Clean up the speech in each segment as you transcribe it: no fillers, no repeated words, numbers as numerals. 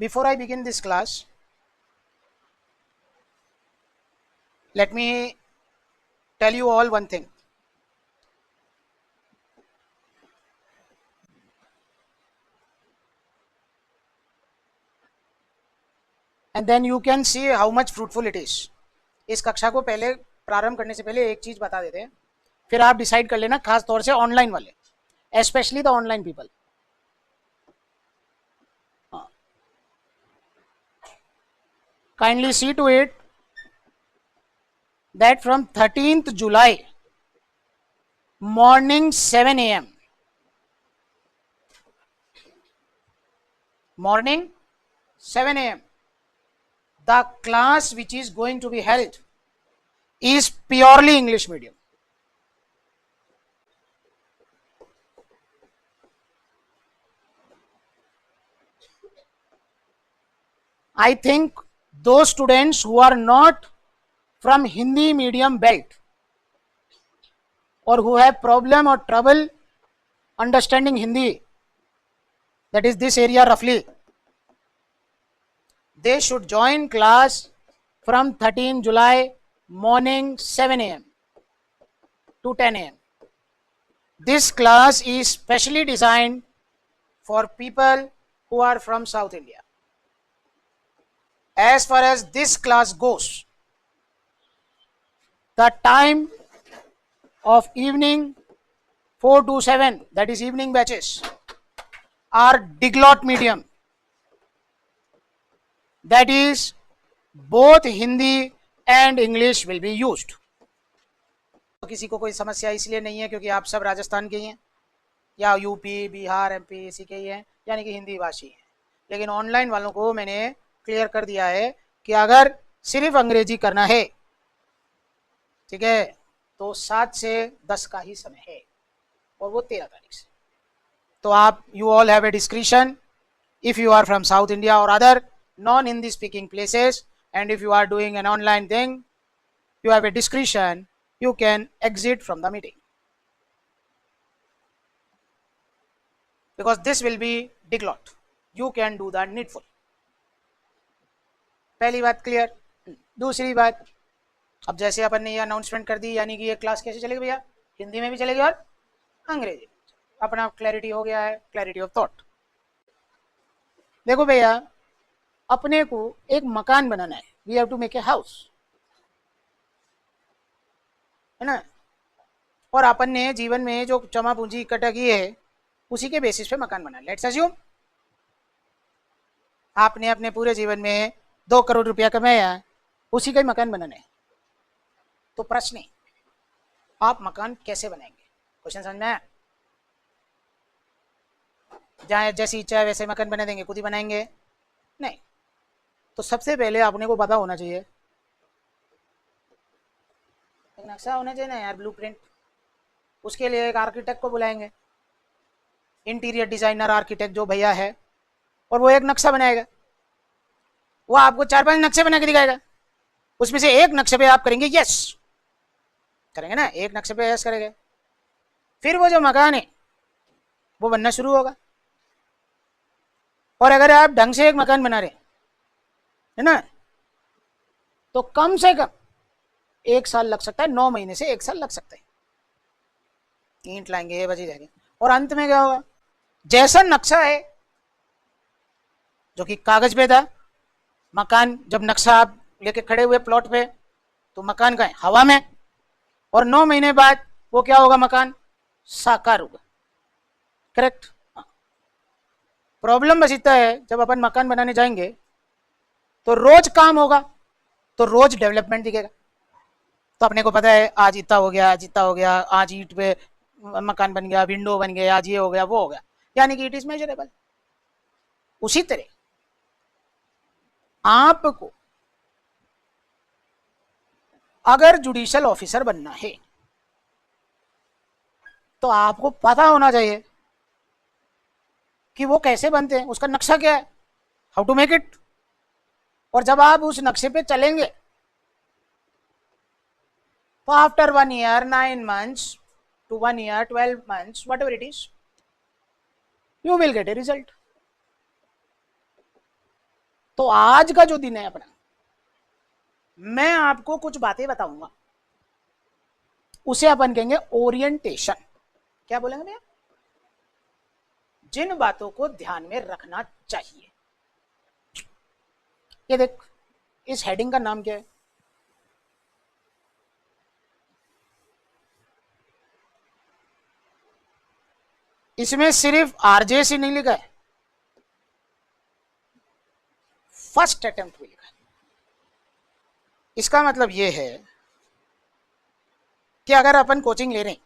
before I begin this class, let me tell you all one thing. And then you can see how much fruitful it is. इस कक्षा को पहले प्रारंभ करने से पहले एक चीज बता देते हैं, फिर आप डिसाइड कर लेना, खास तौर से ऑनलाइन वाले, especially the online people. Kindly see to it that from 13th July morning 7 a.m. morning 7 a.m. the class which is going to be held is purely English medium. I think those students who are not from Hindi medium belt or who have problem or trouble understanding Hindi, that is this area roughly, they should join class from 13 July morning 7 a.m. to 10 a.m. This class is specially designed for people who are from South India. As far as this class goes, the time of evening 4 to 7, that is evening batches, are diglot medium. That is, both Hindi and English will be used. किसी को कोई समस्या इसलिए नहीं है क्योंकि आप सब राजस्थान के ही हैं या यूपी, बिहार, एमपी इसी के ही हैं, यानी कि हिंदी भाषी हैं. लेकिन ऑनलाइन वालों को मैंने क्लियर कर दिया है कि अगर सिर्फ अंग्रेजी करना है, ठीक है, तो 7 से 10 का ही समय है और वो 13 तारीख से. तो आप you all have a discretion if you are from South India और other non Hindi speaking places, and if you are doing an online thing, you have a discretion, you can exit from the meeting, because this will be diglot. You can do the needful. पहली बात clear. दूसरी बात, अब जैसे अपन ने ये announcement कर दी, यानी कि ये क्लास कैसे चलेगी भैया, हिंदी में भी चलेगी और अंग्रेजी. अपना क्लैरिटी हो गया है, क्लैरिटी ऑफ थॉट. देखो भैया, अपने को एक मकान बनाना है, we have to make a house, है ना. और अपन ने जीवन में जो जमा पूंजी इकट्ठा की है उसी के बेसिस पे मकान बना. लेट्स अज्यूम आपने अपने पूरे जीवन में 2 करोड़ रुपया कमाया, उसी का ही मकान बनाना है. तो प्रश्न है, आप मकान कैसे बनाएंगे? क्वेश्चन समझ में आया? जहाँ जैसी इच्छा है वैसे मकान बना देंगे, खुद ही बनाएंगे? नहीं. तो सबसे पहले आपने को पता होना चाहिए, एक नक्शा होना चाहिए ना यार, ब्लूप्रिंट. उसके लिए एक आर्किटेक्ट को बुलाएंगे, इंटीरियर डिजाइनर आर्किटेक्ट जो भैया है, और वो एक नक्शा बनाएगा. वो आपको 4-5 नक्शे बना के दिखाएगा. उसमें से एक नक्शे पे आप करेंगे यस, करेंगे ना, एक नक्शे पे यस करेंगे. फिर वो जो मकान है वो बनना शुरू होगा. और अगर आप ढंग से एक मकान बना रहे है ना, तो कम से कम 1 साल लग सकता है, 9 महीने से 1 साल लग सकता है. ईंट लाएंगे, बजी जाएंगे, और अंत में क्या होगा, जैसा नक्शा है जो कि कागज पे था, मकान जब नक्शा आप लेके खड़े हुए प्लॉट पे, तो मकान का है हवा में, और 9 महीने बाद वो क्या होगा, मकान साकार होगा. करेक्ट. प्रॉब्लम बस इतना है, जब अपन मकान बनाने जाएंगे तो रोज काम होगा, तो रोज डेवलपमेंट दिखेगा. तो अपने को पता है आज इतना हो गया, आज इतना हो गया, आज ईंट पे मकान बन गया, विंडो बन गया, आज ये हो गया, वो हो गया, यानी कि इट इज मेजरेबल. उसी तरह आपको अगर जुडिशियल ऑफिसर बनना है तो आपको पता होना चाहिए कि वो कैसे बनते हैं, उसका नक्शा क्या है, हाउ टू मेक इट. और जब आप उस नक्शे पे चलेंगे तो after 1 year 9 months to 1 year 12 months, whatever it is, you will get a result. तो आज का जो दिन है अपना, मैं आपको कुछ बातें बताऊंगा, उसे अपन कहेंगे ओरिएंटेशन। क्या बोलेंगे भैया? जिन बातों को ध्यान में रखना चाहिए। ये देख, इस हेडिंग का नाम क्या है? इसमें सिर्फ आरजे से नहीं लिखा है, फर्स्ट अटेम्प्ट भी लिखा है। इसका मतलब यह है कि अगर अपन कोचिंग ले रहे हैं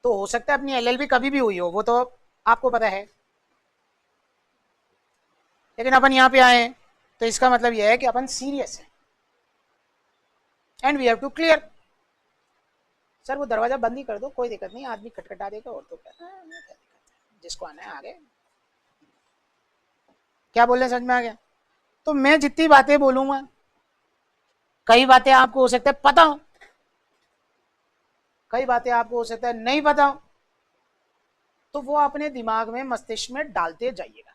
तो हो सकता है अपनी एलएलबी कभी भी हुई हो, वो तो आपको पता है, लेकिन अपन यहां पे आए तो इसका मतलब यह है कि अपन सीरियस है and we have to clear. Sir वो दरवाजा बंद ही कर दो, कोई दिक्कत नहीं, आदमी खटखटा देगा और तो क्या, जिसको आना है आगे। क्या बोल रहे हैं, समझ में आ गया? तो मैं जितनी बातें बोलूंगा, कई बातें आपको हो सकता है पता हो, कई बातें आपको हो सकता है नहीं पता हो, तो वो अपने दिमाग में, मस्तिष्क में डालते जाइएगा,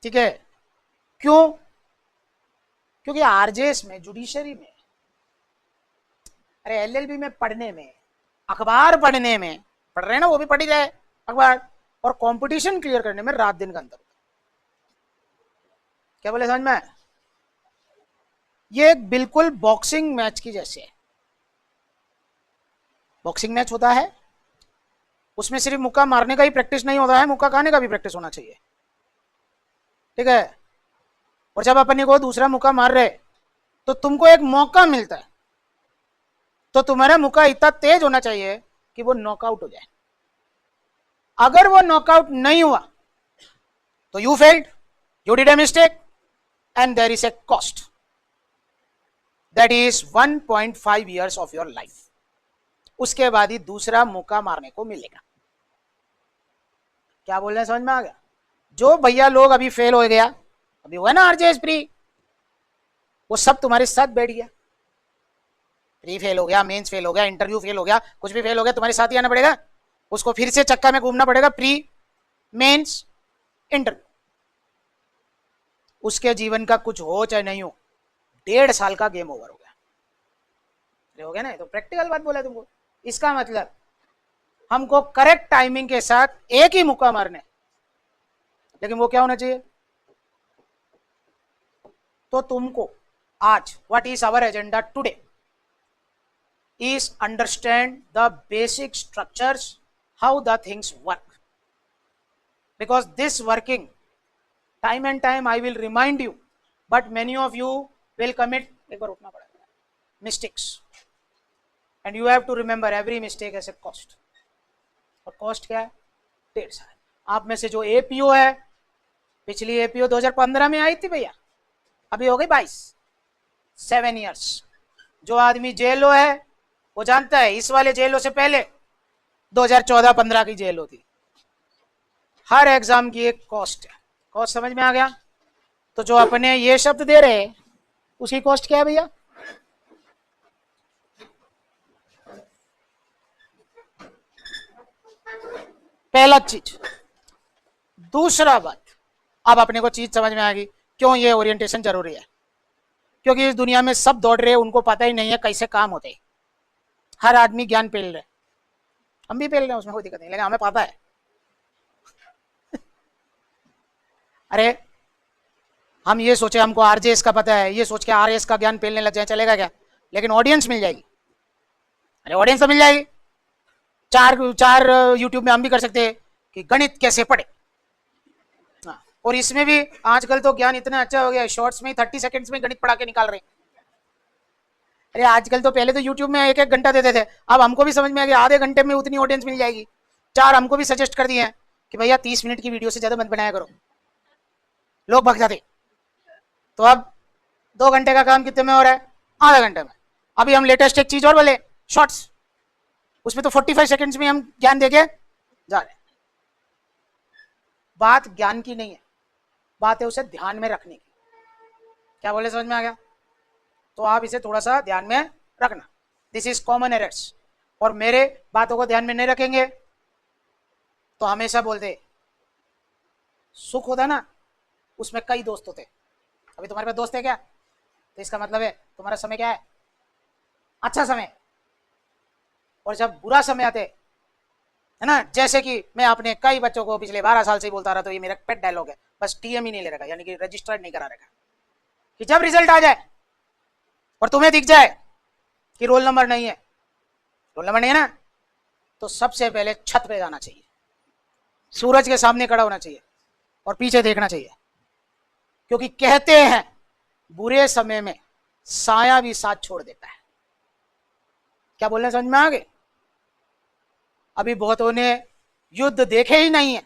ठीक है? क्यों? क्योंकि आरजेएस में, जुडिशरी में, अरे एलएलबी में पढ़ने में, अखबार पढ़ने में, पढ़ रहे हैं ना, वो भी पढ़ी जाए अखबार, और कंपटीशन क्लियर करने में रात दिन का अंतर होता है। क्या बोले, समझ में? ये एक बिल्कुल बॉक्सिंग मैच की जैसे है। बॉक्सिंग मैच होता है, उसमें सिर्फ मुक्का मारने का ही प्रैक्टिस नहीं होता है, मुक्का खाने का भी प्रैक्टिस होना चाहिए, ठीक है? और जब अपने को दूसरा मुक्का मार रहे तो तुमको एक मौका मिलता है, तो तुम्हारा मुक्का इतना तेज होना चाहिए कि वो नॉकआउट हो जाए। अगर वो नॉकआउट नहीं हुआ तो you failed, you did a mistake and there is a cost, that is 1.5 years of your life. उसके बाद ही दूसरा मौका मारने को मिलेगा। क्या बोल रहे हैं, समझ में आ गया? जो भैया लोग अभी फेल हो गया, अभी हुआ ना आरजेएस प्री, वो सब तुम्हारे साथ बैठ गया, प्री फेल हो गया, मेंस फेल हो गया, इंटरव्यू फेल हो गया, कुछ भी फेल हो गया, तुम्हारे साथ ही आना पड़ेगा, उसको फिर से चक्का में घूमना पड़ेगा, प्री मेंस इंटरव्यू। उसके जीवन का कुछ हो चाहे नहीं हो, 1.5 साल का गेम ओवर हो गया, हो गया ना? तो प्रैक्टिकल बात बोला तुमको। इसका मतलब हमको करेक्ट टाइमिंग के साथ एक ही मुक्का मारने, लेकिन वो क्या होना चाहिए? तो तुमको आज, what is our agenda today, is understand the basic structures, how the things work, because this working time and time I will remind you, but many of you will commit, एक बार उठना पड़ेगा, mistakes, and you have to remember every mistake has a cost, और cost क्या है? 1.5 साल। आप में से जो एपीओ है, पिछली एपीओ 2015 में आई थी भैया, अभी हो गई 22, 7 years। जो आदमी जेलो है वो जानता है, इस वाले जेलों से पहले 2014-15 की जेल होती। हर एग्जाम की एक कॉस्ट है, कॉस्ट समझ में आ गया? तो जो अपने ये शब्द दे रहे हैं उसकी कॉस्ट क्या है भैया? पहला चीज। दूसरा बात, अब अपने को चीज समझ में आ गई क्यों ये ओरिएंटेशन जरूरी है। क्योंकि इस दुनिया में सब दौड़ रहे हैं, उनको पता ही नहीं है कैसे काम होते हैं। हर आदमी ज्ञान पेल रहे, हम भी पेल रहे हैं, उसमें कोई दिक्कत नहीं, लेकिन हमें पता है। अरे हम ये सोचे हमको आरजेएस का पता है, ये सोच के आरएस का ज्ञान पेलने लग जाए, चलेगा क्या? लेकिन ऑडियंस मिल जाएगी, अरे ऑडियंस तो मिल जाएगी। चार यूट्यूब में हम भी कर सकते हैं कि गणित कैसे पढ़े, और इसमें भी आजकल तो ज्ञान इतना अच्छा हो गया है, शॉर्ट्स में 30 सेकंड्स में गणित पढ़ा के निकाल रहे हैं। अरे आजकल तो, पहले तो यूट्यूब में 1-1 घंटा देते थे, अब हमको भी समझ में आ गया आधे घंटे में उतनी ऑडियंस मिल जाएगी। 4 हमको भी सजेस्ट कर दिए हैं कि भैया 30 मिनट की वीडियो से ज्यादा मत बनाया करो, लोग भग जाते। तो अब 2 घंटे का काम कितने में हो रहा है? आधा घंटे में। अभी हम लेटेस्ट एक चीज और बोले, शॉर्ट्स, उसमें तो 45 सेकंड्स में हम ज्ञान देके जा रहे हैं। बात ज्ञान की नहीं है, बात है उसे ध्यान में रखने की। क्या बोले, समझ में आ गया? तो आप इसे थोड़ा सा ध्यान में रखना, दिस इज कॉमन एरर्स। और मेरे बातों को ध्यान में नहीं रखेंगे तो हमेशा बोलते सुख होता ना, उसमें कई दोस्त होते। अभी तुम्हारे पास दोस्त है क्या? तो इसका मतलब है तुम्हारा समय क्या है? अच्छा समय। और जब बुरा समय आते है ना, जैसे कि मैं अपने कई बच्चों को पिछले 12 साल से ही बोलता रहा, तो ये मेरा पेट डायलॉग है, बस टीएम ही नहीं ले रखा, यानी कि रजिस्टर्ड नहीं करा रखा, कि जब रिजल्ट आ जाए और तुम्हें दिख जाए कि रोल नंबर नहीं है, रोल नंबर नहीं है ना, तो सबसे पहले छत पे जाना चाहिए, सूरज के सामने खड़ा होना चाहिए और पीछे देखना चाहिए, क्योंकि कहते हैं बुरे समय में साया भी साथ छोड़ देता है। क्या बोलने समझ में आ गए? अभी बहुतों ने युद्ध देखे ही नहीं है,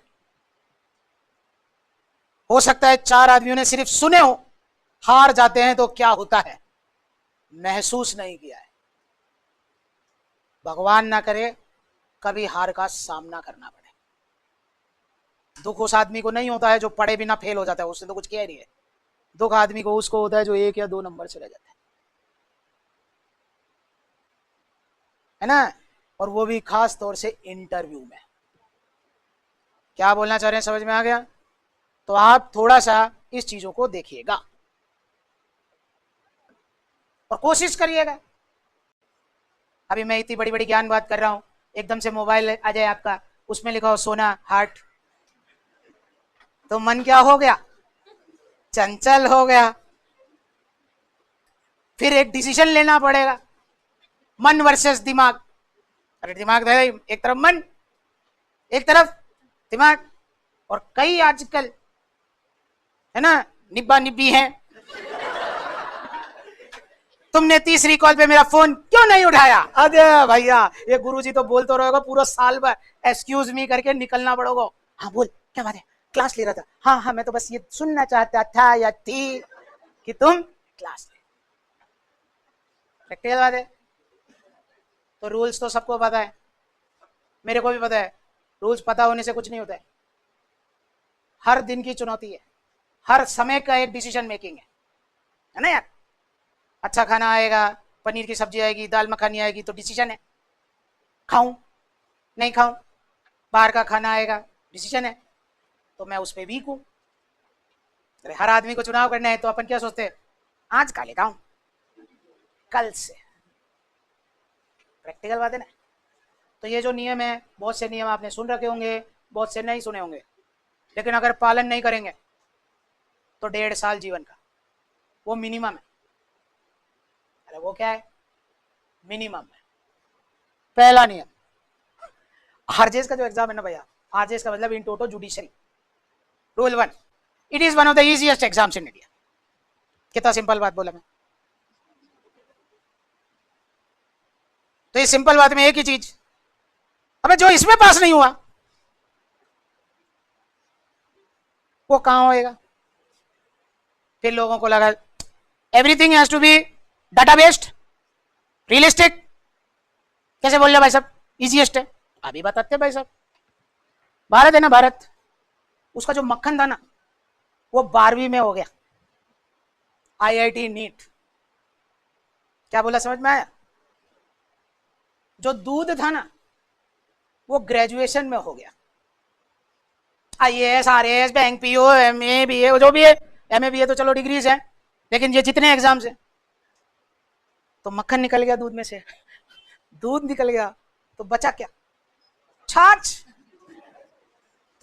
हो सकता है 4 आदमियों ने सिर्फ सुने हो, हार जाते हैं तो क्या होता है महसूस नहीं किया है। भगवान ना करे कभी हार का सामना करना पड़े। दुख उस आदमी को नहीं होता है जो पढ़े बिना फेल हो जाता है, उसने तो कुछ किया ही नहीं है। दुख आदमी को उसको होता है जो 1 या 2 नंबर से रह जाता है ना, और वो भी खास तौर से इंटरव्यू में। क्या बोलना चाह रहे हैं समझ में आ गया? तो आप थोड़ा सा इस चीजों को देखिएगा और कोशिश करिएगा। अभी मैं इतनी बड़ी बड़ी ज्ञान बात कर रहा हूं, एकदम से मोबाइल आ जाए आपका, उसमें लिखा हो सोना हार्ट, तो मन क्या हो गया? चंचल हो गया। फिर एक डिसीजन लेना पड़ेगा, मन वर्सेस दिमाग। अरे दिमाग है एक तरफ, मन एक तरफ, दिमाग। और कई आजकल है ना निब्बा निब्बी हैं, तुमने तीसरी कॉल पे मेरा फोन क्यों नहीं उठाया? अरे भैया ये गुरुजी तो बोल तो रहेगा पूरा साल भर एक्सक्यूज मी करके निकलना पड़ेगा। हाँ बोल क्या बात है? क्लास ले रहा था। हाँ हाँ मैं तो बस ये सुनना चाहता था या थी कि तुम क्लास ले। प्रैक्टिकल बात है। तो रूल्स तो सबको पता है, मेरे को भी पता है। रूल्स पता होने से कुछ नहीं होता है। हर दिन की चुनौती है, हर समय का एक डिसीजन मेकिंग है ना यार। अच्छा खाना आएगा, पनीर की सब्जी आएगी, दाल मखानी आएगी, तो डिसीजन है, खाऊं नहीं खाऊं। बाहर का खाना आएगा, डिसीजन है, तो मैं उस पर वीक हूं। अरे हर आदमी को चुनाव करना है तो अपन क्या सोचते हैं? आज खा लेता हूं, कल से। प्रैक्टिकल बात है ना। तो ये जो नियम है, बहुत से नियम आपने सुन रखे होंगे, बहुत से नहीं सुने होंगे, लेकिन अगर पालन नहीं करेंगे तो 1.5 साल जीवन का वो मिनिमम है। अरे वो क्या है? मिनिमम है। पहला नियम, आरजेएस का जो एग्जाम है ना भैया, आरजेएस का मतलब in toto judiciary. Rule 1, it is one of the easiest exams in India. कितना सिंपल बात बोला मैं। तो इस सिंपल बात में एक ही चीज, अबे जो इसमें पास नहीं हुआ वो कहां होएगा? फिर लोगों को लगा everything has to be data based, realistic. कैसे बोल रहे भाई साहब? इजीएस्ट है। अभी बताते भाई साहब, भारत है ना, भारत, उसका जो मक्खन था ना वो 12वीं में हो गया, आईआईटी नीट। क्या बोला समझ में आया? जो दूध था ना वो ग्रेजुएशन में हो गया। IAS, RAS, bank PO, MA, BA, जो भी है, एमए बीए तो चलो डिग्रीज है, लेकिन ये जितने एग्जाम्स हैं, तो मक्खन निकल गया दूध में से, दूध निकल गया तो बचा क्या? छाछ।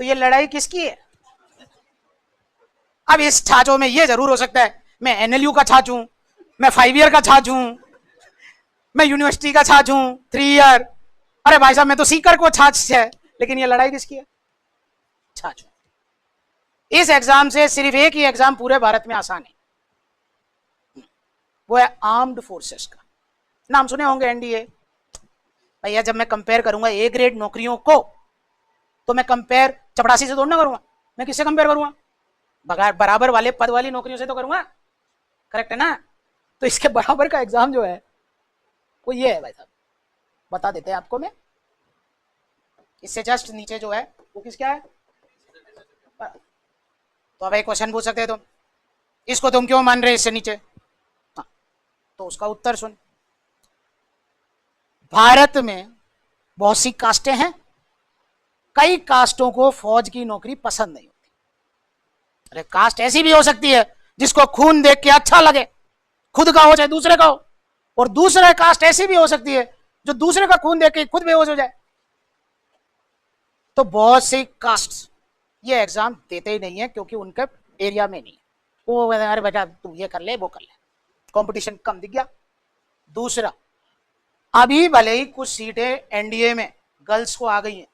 तो ये लड़ाई किसकी है? अब इस छाछों में ये जरूर हो सकता है मैं एनएलयू का छाछ हूं, मैं 5 ईयर का छाछ हूं, मैं यूनिवर्सिटी का छाछ हूं 3 ईयर। अरे भाई साहब मैं तो सीकर को छाछ है, लेकिन ये लड़ाई किसकी है? छाछ। इस एग्जाम से सिर्फ एक ही एग्जाम पूरे भारत में आसान है, वो है आर्म्ड फोर्सेस का। नाम सुने होंगे एनडीए। भैया जब मैं कंपेयर करूंगा ए ग्रेड नौकरियों को, तो मैं कंपेयर चपरासी से थोड़ा ना करूंगा, मैं किससे कंपेयर करूंगा? बराबर वाले पद वाली नौकरियों से तो करूंगा, करेक्ट है ना? तो इसके बराबर का एग्जाम जो है वो ये है भाई साहब, बता देते हैं आपको। मैं इससे जस्ट नीचे जो है वो किसका है? तो अब एक क्वेश्चन पूछ सकते हैं तुम, इसको तुम क्यों मान रहे हैं इससे नीचे? हाँ, तो उसका उत्तर सुन। भारत में बहुत सी कास्टें हैं, कई कास्टों को फौज की नौकरी पसंद नहीं होती। अरे कास्ट ऐसी भी हो सकती है जिसको खून देख के अच्छा लगे, खुद का हो चाहे दूसरे का हो, और दूसरा कास्ट ऐसी भी हो सकती है जो दूसरे का खून देख के खुद बेहोश हो जाए। तो बहुत सी कास्ट ये एग्जाम देते ही नहीं है क्योंकि उनके एरिया में नहीं, वो अरे बेटा तू ये कर ले वो कर ले, कंपटीशन कम दिख गया। दूसरा, अभी भले ही कुछ सीटें एनडीए में गर्ल्स को आ गई हैं,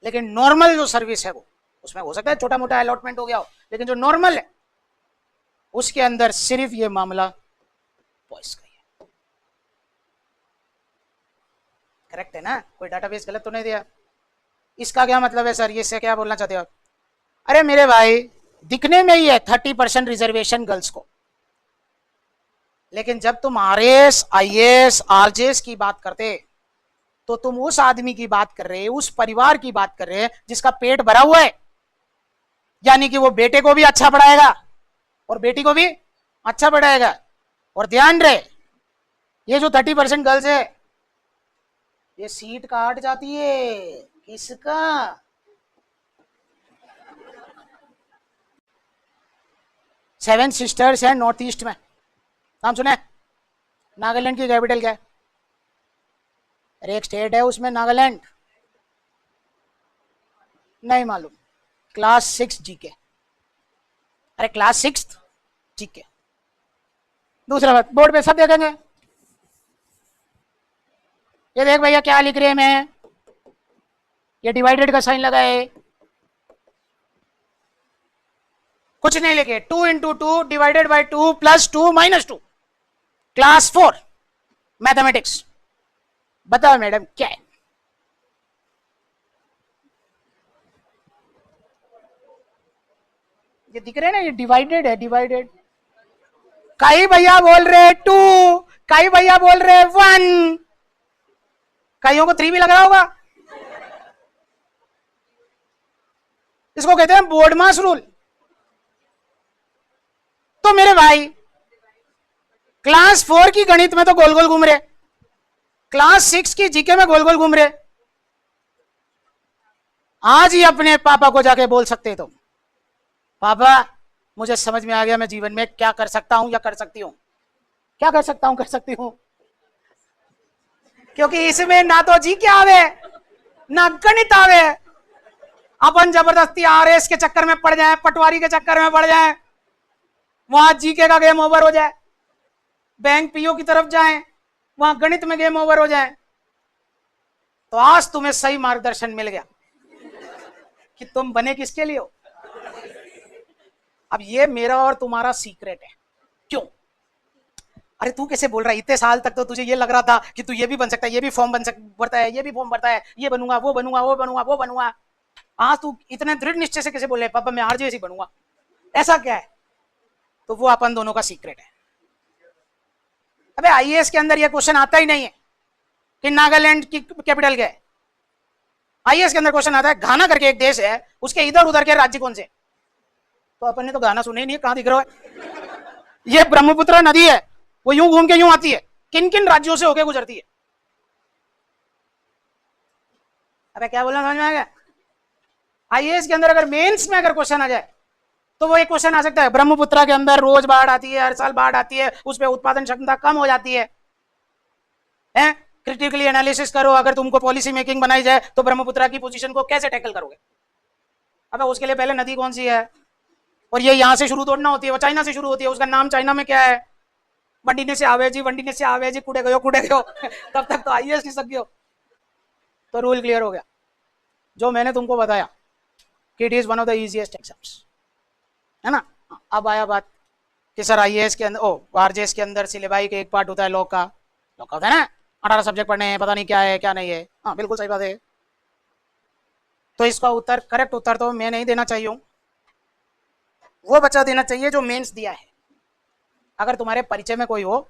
लेकिन नॉर्मल जो सर्विस है वो उसमें हो सकता है छोटा मोटा अलॉटमेंट हो गया हो, लेकिन जो नॉर्मल है उसके अंदर सिर्फ ये मामला बॉयज का ही है। करेक्ट है ना? कोई डाटाबेस गलत तो नहीं दिया? इसका क्या मतलब है सर, इससे क्या बोलना चाहते हो आप? अरे मेरे भाई, दिखने में ही है 30% रिजर्वेशन गर्ल्स को, लेकिन जब तुम आरएस आईएएस आरजेएस की बात करते तो तुम उस आदमी की बात कर रहे, उस परिवार की बात कर रहे हैं जिसका पेट भरा हुआ है, यानी कि वो बेटे को भी अच्छा पढ़ाएगा और बेटी को भी अच्छा पढ़ाएगा। और ध्यान रहे, ये जो 30% गर्ल्स है ये सीट काट जाती है किसका? सेवन सिस्टर्स है नॉर्थ ईस्ट में, नाम सुने? नागालैंड की कैपिटल क्या है? अरे एक स्टेट है उसमें नागालैंड, नहीं मालूम? Class 6 GK. अरे क्लास 6 जीके। दूसरा बात, बोर्ड पे सब देखेंगे, ये देख भैया क्या लिख रहे हैं, मैं ये डिवाइडेड का साइन लगा है, कुछ नहीं लिखे, 2 into 2 divided by 2 plus 2 minus 2, class 4 mathematics. बताओ मैडम क्या है? ये दिख रहे हैं ना, ये डिवाइडेड है, डिवाइडेड। कई भैया बोल रहे 2, कई भैया बोल रहे 1, कईयों को 3 भी लग रहा होगा। इसको कहते हैं बोर्ड मास रूल। तो मेरे भाई, क्लास 4 की गणित में तो गोल गोल घूम रहे, क्लास 6 की जीके में गोल गोल घूम रहे, आज ही अपने पापा को जाके बोल सकते तुम, पापा मुझे समझ में आ गया मैं जीवन में क्या कर सकता हूं या कर सकती हूं। क्या कर सकता हूं, कर सकती हूं, क्योंकि इसमें ना तो जी क्या आवे ना गणित आवे। अपन जबरदस्ती आरएस के चक्कर में पड़ जाए, पटवारी के चक्कर में पड़ जाए, वहां जीके का गेम ओवर हो जाए, बैंक पीओ की तरफ जाए, वहां गणित में गेम ओवर हो जाए। तो आज तुम्हें सही मार्गदर्शन मिल गया कि तुम बने किसके लिए हो। अब ये मेरा और तुम्हारा सीक्रेट है। क्यों? अरे तू कैसे बोल रहा है, इतने साल तक तो तुझे ये लग रहा था कि तू ये भी बन सकता है, ये भी फॉर्म भरता है, ये भी फॉर्म भरता है, ये बनूंगा वो बनूंगा वो बनूंगा वो बनूंगा। आज तू इतने दृढ़ निश्चय से कैसे बोल रहे पापा मैं आरजेएस ही बनूंगा, ऐसा क्या है? तो वो अपन दोनों का सीक्रेट है। अबे आईएएस के अंदर ये क्वेश्चन आता ही नहीं है कि नागालैंड की कैपिटल क्या है। आईएएस के अंदर क्वेश्चन आता है घाना करके एक देश है, उसके इधर उधर के राज्य कौन से। तो अपन ने तो गाना सुने ही नहीं, कहां दिख रहा है? ये ब्रह्मपुत्र नदी है, वो यूं घूम के यूं आती है, किन किन राज्यों से होकर गुजरती है? अबे क्या बोलना समझ में आ गया? आईएएस के अंदर अगर मेंस में अगर क्वेश्चन आ जाए तो वो एक क्वेश्चन आ सकता है, ब्रह्मपुत्र के अंदर रोज बाढ़ आती है, हर साल बाढ़ आती है, उस पर उत्पादन क्षमता कम हो जाती है, क्रिटिकली एनालिसिस करो, अगर तुमको पॉलिसी मेकिंग बनाई जाए तो ब्रह्मपुत्र की पोजीशन को कैसे टैकल करोगे। अबे उसके लिए पहले नदी कौन सी है, और ये यहां से शुरू तोड़ना होती है, वो चाइना से शुरू होती है, उसका नाम चाइना में क्या है, वंडीने से आवे जी, वंडीने से आवे जी, कुड़े गयो तब तक तो आईएएस नहीं सक गयो। तो रूल क्लियर हो गया, जो मैंने तुमको बताया कि it is one of the easiest exams, है ना। अब आया बात कि सर आईएएस के अंदर आरजेएस के अंदर सिलेबाई का एक पार्ट होता है लॉ का, लॉ का होता है ना, 18 सब्जेक्ट पढ़ने हैं, पता नहीं क्या है क्या नहीं है। हाँ बिल्कुल सही बात है। तो इसका उत्तर, करेक्ट उत्तर तो मैं नहीं देना चाहिए हूँ, वो बच्चा देना चाहिए जो मेंस दिया है। अगर तुम्हारे परिचय में कोई हो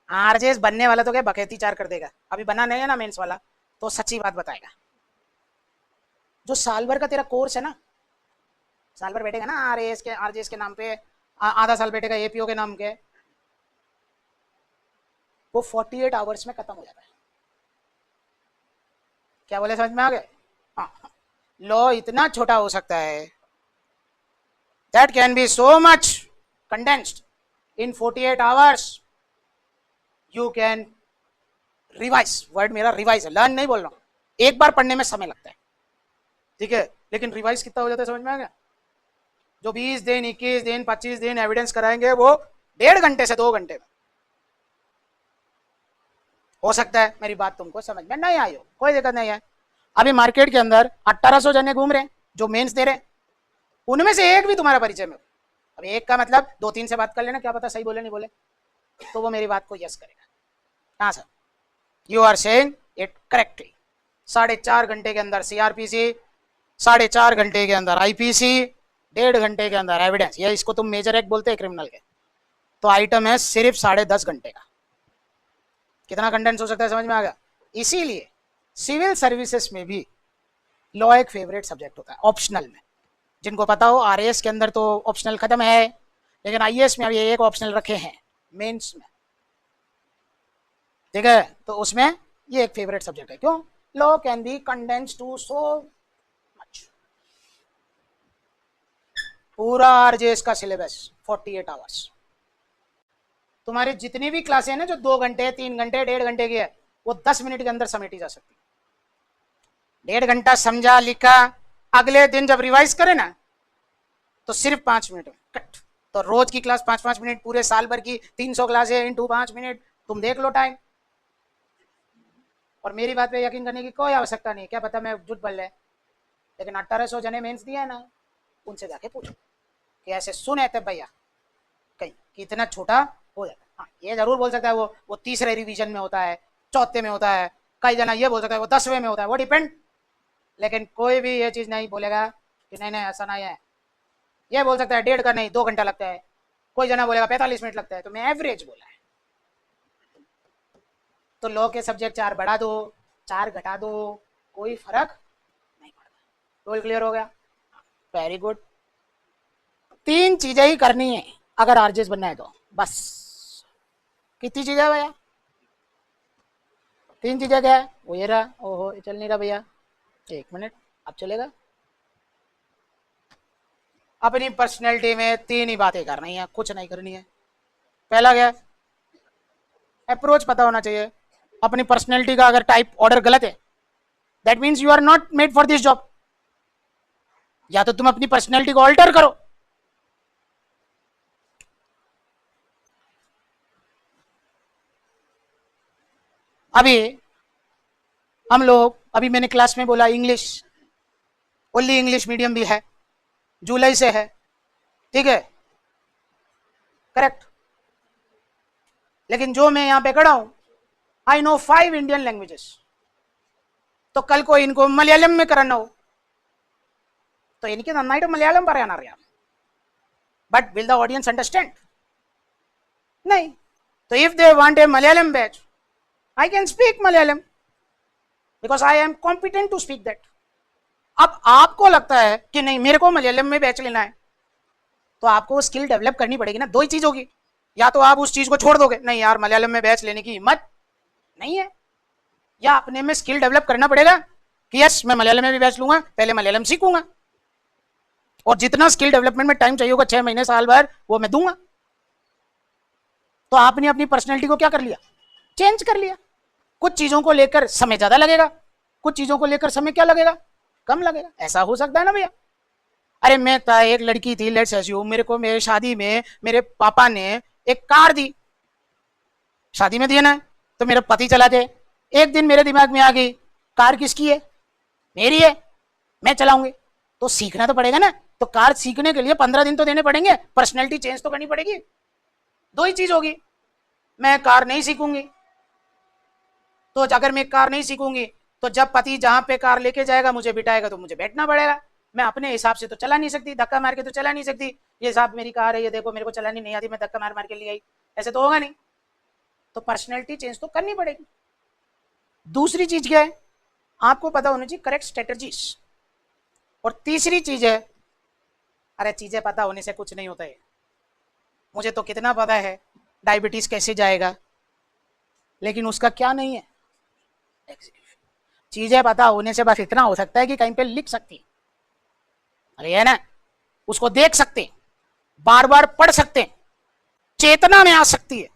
आरजेएस बनने वाला तो क्या बकैती चार कर देगा, अभी बना नहीं है ना मेंस वाला, तो सच्ची बात बताएगा। जो साल भर का तेरा कोर्स है ना, साल भर बैठेगा ना आरजेएस के नाम पे, आधा साल बैठेगा एपीओ के नाम के, वो 48 आवर्स में खत्म हो जाता है। क्या बोले, समझ में आ गए? हाँ, लॉ इतना छोटा हो सकता है, that can be so much condensed in 48 hours. You can revise. Word मेरा रिवाइज है, लर्न नहीं बोल रहा हूं. एक बार पढ़ने में समय लगता है, ठीक है, लेकिन रिवाइज कितना हो जाता है समझ में आ गया? जो 20 दिन 21 दिन 25 दिन एविडेंस कराएंगे वो 1.5 घंटे से 2 घंटे में हो सकता है. मेरी बात तुमको समझ में नहीं आई हो, कोई दिक्कत नहीं है. अभी मार्केट के अंदर 1800 जने घूम रहे हैं जो मेंस दे रहे हैं, उनमें से एक भी तुम्हारा परिचय में. अब एक का मतलब 2-3 से बात कर लेना, क्या पता सही बोले नहीं बोले, तो वो मेरी बात को यस करेगा. हाँ sir, you are saying it correctly. 4.5 घंटे के अंदर सीआरपीसी, 4.5 घंटे के अंदर आईपीसी, 1.5 घंटे के अंदर एविडेंस. ये इसको तुम मेजर एक्ट बोलते हैं क्रिमिनल के. तो आइटम है सिर्फ 10.5 घंटे का. कितना कंटेंट्स हो सकता है समझ में आ गया? इसीलिए सिविल सर्विसेज में भी लॉ एक फेवरेट सब्जेक्ट होता है ऑप्शनल में. जिनको पता हो आरएएस के अंदर तो ऑप्शनल खत्म है, लेकिन आईएएस में अभी एक ऑप्शनल रखे हैं मेंस में, ठीक है, तो उसमें ये एक फेवरेट सब्जेक्ट है. क्यों? Law can be condense to so much. पूरा आरजेएस का सिलेबस 48 आवर्स. तुम्हारी जितनी भी क्लासें हैं ना जो 2 घंटे 3 घंटे 1.5 घंटे की है, वो 10 मिनट के अंदर समेटी जा सकती है. 1.5 घंटा समझा लिखा, अगले दिन जब रिवाइज करे ना तो सिर्फ 5 मिनट में कट. तो रोज की क्लास 5-5 मिनट, पूरे साल भर की 300 क्लासें इंटू 5 मिनट, तुम देख लो टाइम. और मेरी बात पे यकीन करने की कोई आवश्यकता नहीं. क्या पता मैं झूठ बोल रहे, लेकिन 1800 जने मेंस दिया है ना, उनसे जाके पूछो कि ऐसे सुने थे भैया कहीं कितना छोटा हो जाता है. हाँ, ये जरूर बोल सकता है वो तीसरे रिवीजन में होता है, चौथे में होता है, कई जना ये बोल सकता है वो 10वें में होता है, वो डिपेंड. लेकिन कोई भी ये चीज़ नहीं बोलेगा कि नहीं नहीं ऐसा नहीं है. ये बोल सकता है 1.5 का नहीं 2 घंटा लगता है, कोई जना बोलेगा 45 मिनट लगता है. तो मैं एवरेज बोला है. तो लॉ के सब्जेक्ट 4 बढ़ा दो 4 घटा दो, कोई फर्क नहीं पड़ता. रोल क्लियर हो गया? Very good. 3 चीजें ही करनी है अगर आरजेएस बनना है तो, बस. कितनी चीजें है भैया? 3 चीजें क्या है? वो ये रहा. ओहो चल नहीं रहा भैया, 1 मिनट, अब चलेगा. अपनी पर्सनैलिटी में 3 ही बातें करनी है, कुछ नहीं करनी है. पहला क्या? अप्रोच पता होना चाहिए. अपनी पर्सनैलिटी का अगर टाइप ऑर्डर गलत है, that means you are not made for this job. या तो तुम अपनी पर्सनैलिटी को ऑल्टर करो. अभी हम लोग, अभी मैंने क्लास में बोला इंग्लिश, ओनली इंग्लिश मीडियम भी है, जुलाई से है, ठीक है, करेक्ट. लेकिन जो मैं यहां पे खड़ा हूं, आई नो 5 इंडियन लैंग्वेजेस. तो कल को इनको मलयालम में करना हो तो इनके നന്നായിട്ട് മലയാളം പറയാൻ അറിയാം, but will the audience understand? नहीं. तो if they want a Malayalam batch, I can speak Malayalam because I am competent to speak that. अब आपको लगता है कि नहीं मेरे को मलयालम में बैच लेना है, तो आपको वो स्किल डेवलप करनी पड़ेगी ना. 2 ही चीज होगी, या तो आप उस चीज को छोड़ दोगे, नहीं यार मलयालम में बैच लेने की हिम्मत नहीं है, या अपने में स्किल डेवलप करना पड़ेगा कि यस मैं मलयालम में भी बैच लूंगा, पहले मलयालम सीखूंगा, और जितना स्किल डेवलपमेंट में टाइम चाहिए होगा 6 महीने साल भर, वो मैं दूंगा. तो आपने अपनी पर्सनैलिटी को क्या कर लिया? चेंज कर लिया. कुछ चीजों को लेकर समय ज्यादा लगेगा, कुछ चीजों को लेकर समय क्या लगेगा? कम लगेगा. ऐसा हो सकता है ना भैया? अरे मैं एक लड़की थी, लेट्स अज्यूम मेरे को मेरे शादी में मेरे पापा ने एक कार दी, शादी में दिया ना, तो मेरे पति चलाते. एक दिन मेरे दिमाग में आ गई कार किसकी है? मेरी है, मैं चलाऊंगी. तो सीखना तो पड़ेगा ना. तो कार सीखने के लिए 15 दिन तो देने पड़ेंगे, पर्सनैलिटी चेंज तो करनी पड़ेगी. 2 ही चीज होगी. मैं कार नहीं सीखूंगी, तो अगर मैं कार नहीं सीखूंगी तो जब पति जहां पे कार लेके जाएगा मुझे बिठाएगा तो मुझे बैठना पड़ेगा. मैं अपने हिसाब से तो चला नहीं सकती, धक्का मार के तो चला नहीं सकती. ये साहब मेरी कार है, ये देखो मेरे को चलानी नहीं आती, मैं धक्का मार मार के ले आई, ऐसे तो होगा नहीं. तो पर्सनैलिटी चेंज तो करनी पड़ेगी. दूसरी चीज क्या है? आपको पता होना चाहिए करेक्ट स्ट्रेटजीज. और तीसरी चीज है, अरे चीजें पता होने से कुछ नहीं होता है. मुझे तो कितना पता है डायबिटीज कैसे जाएगा, लेकिन उसका क्या नहीं है एग्जीक्यूशन. चीजें पता होने से बस इतना हो सकता है कि कहीं पे लिख सकती, अरे है ना, उसको देख सकते, बार बार पढ़ सकते हैं, चेतना में आ सकती है,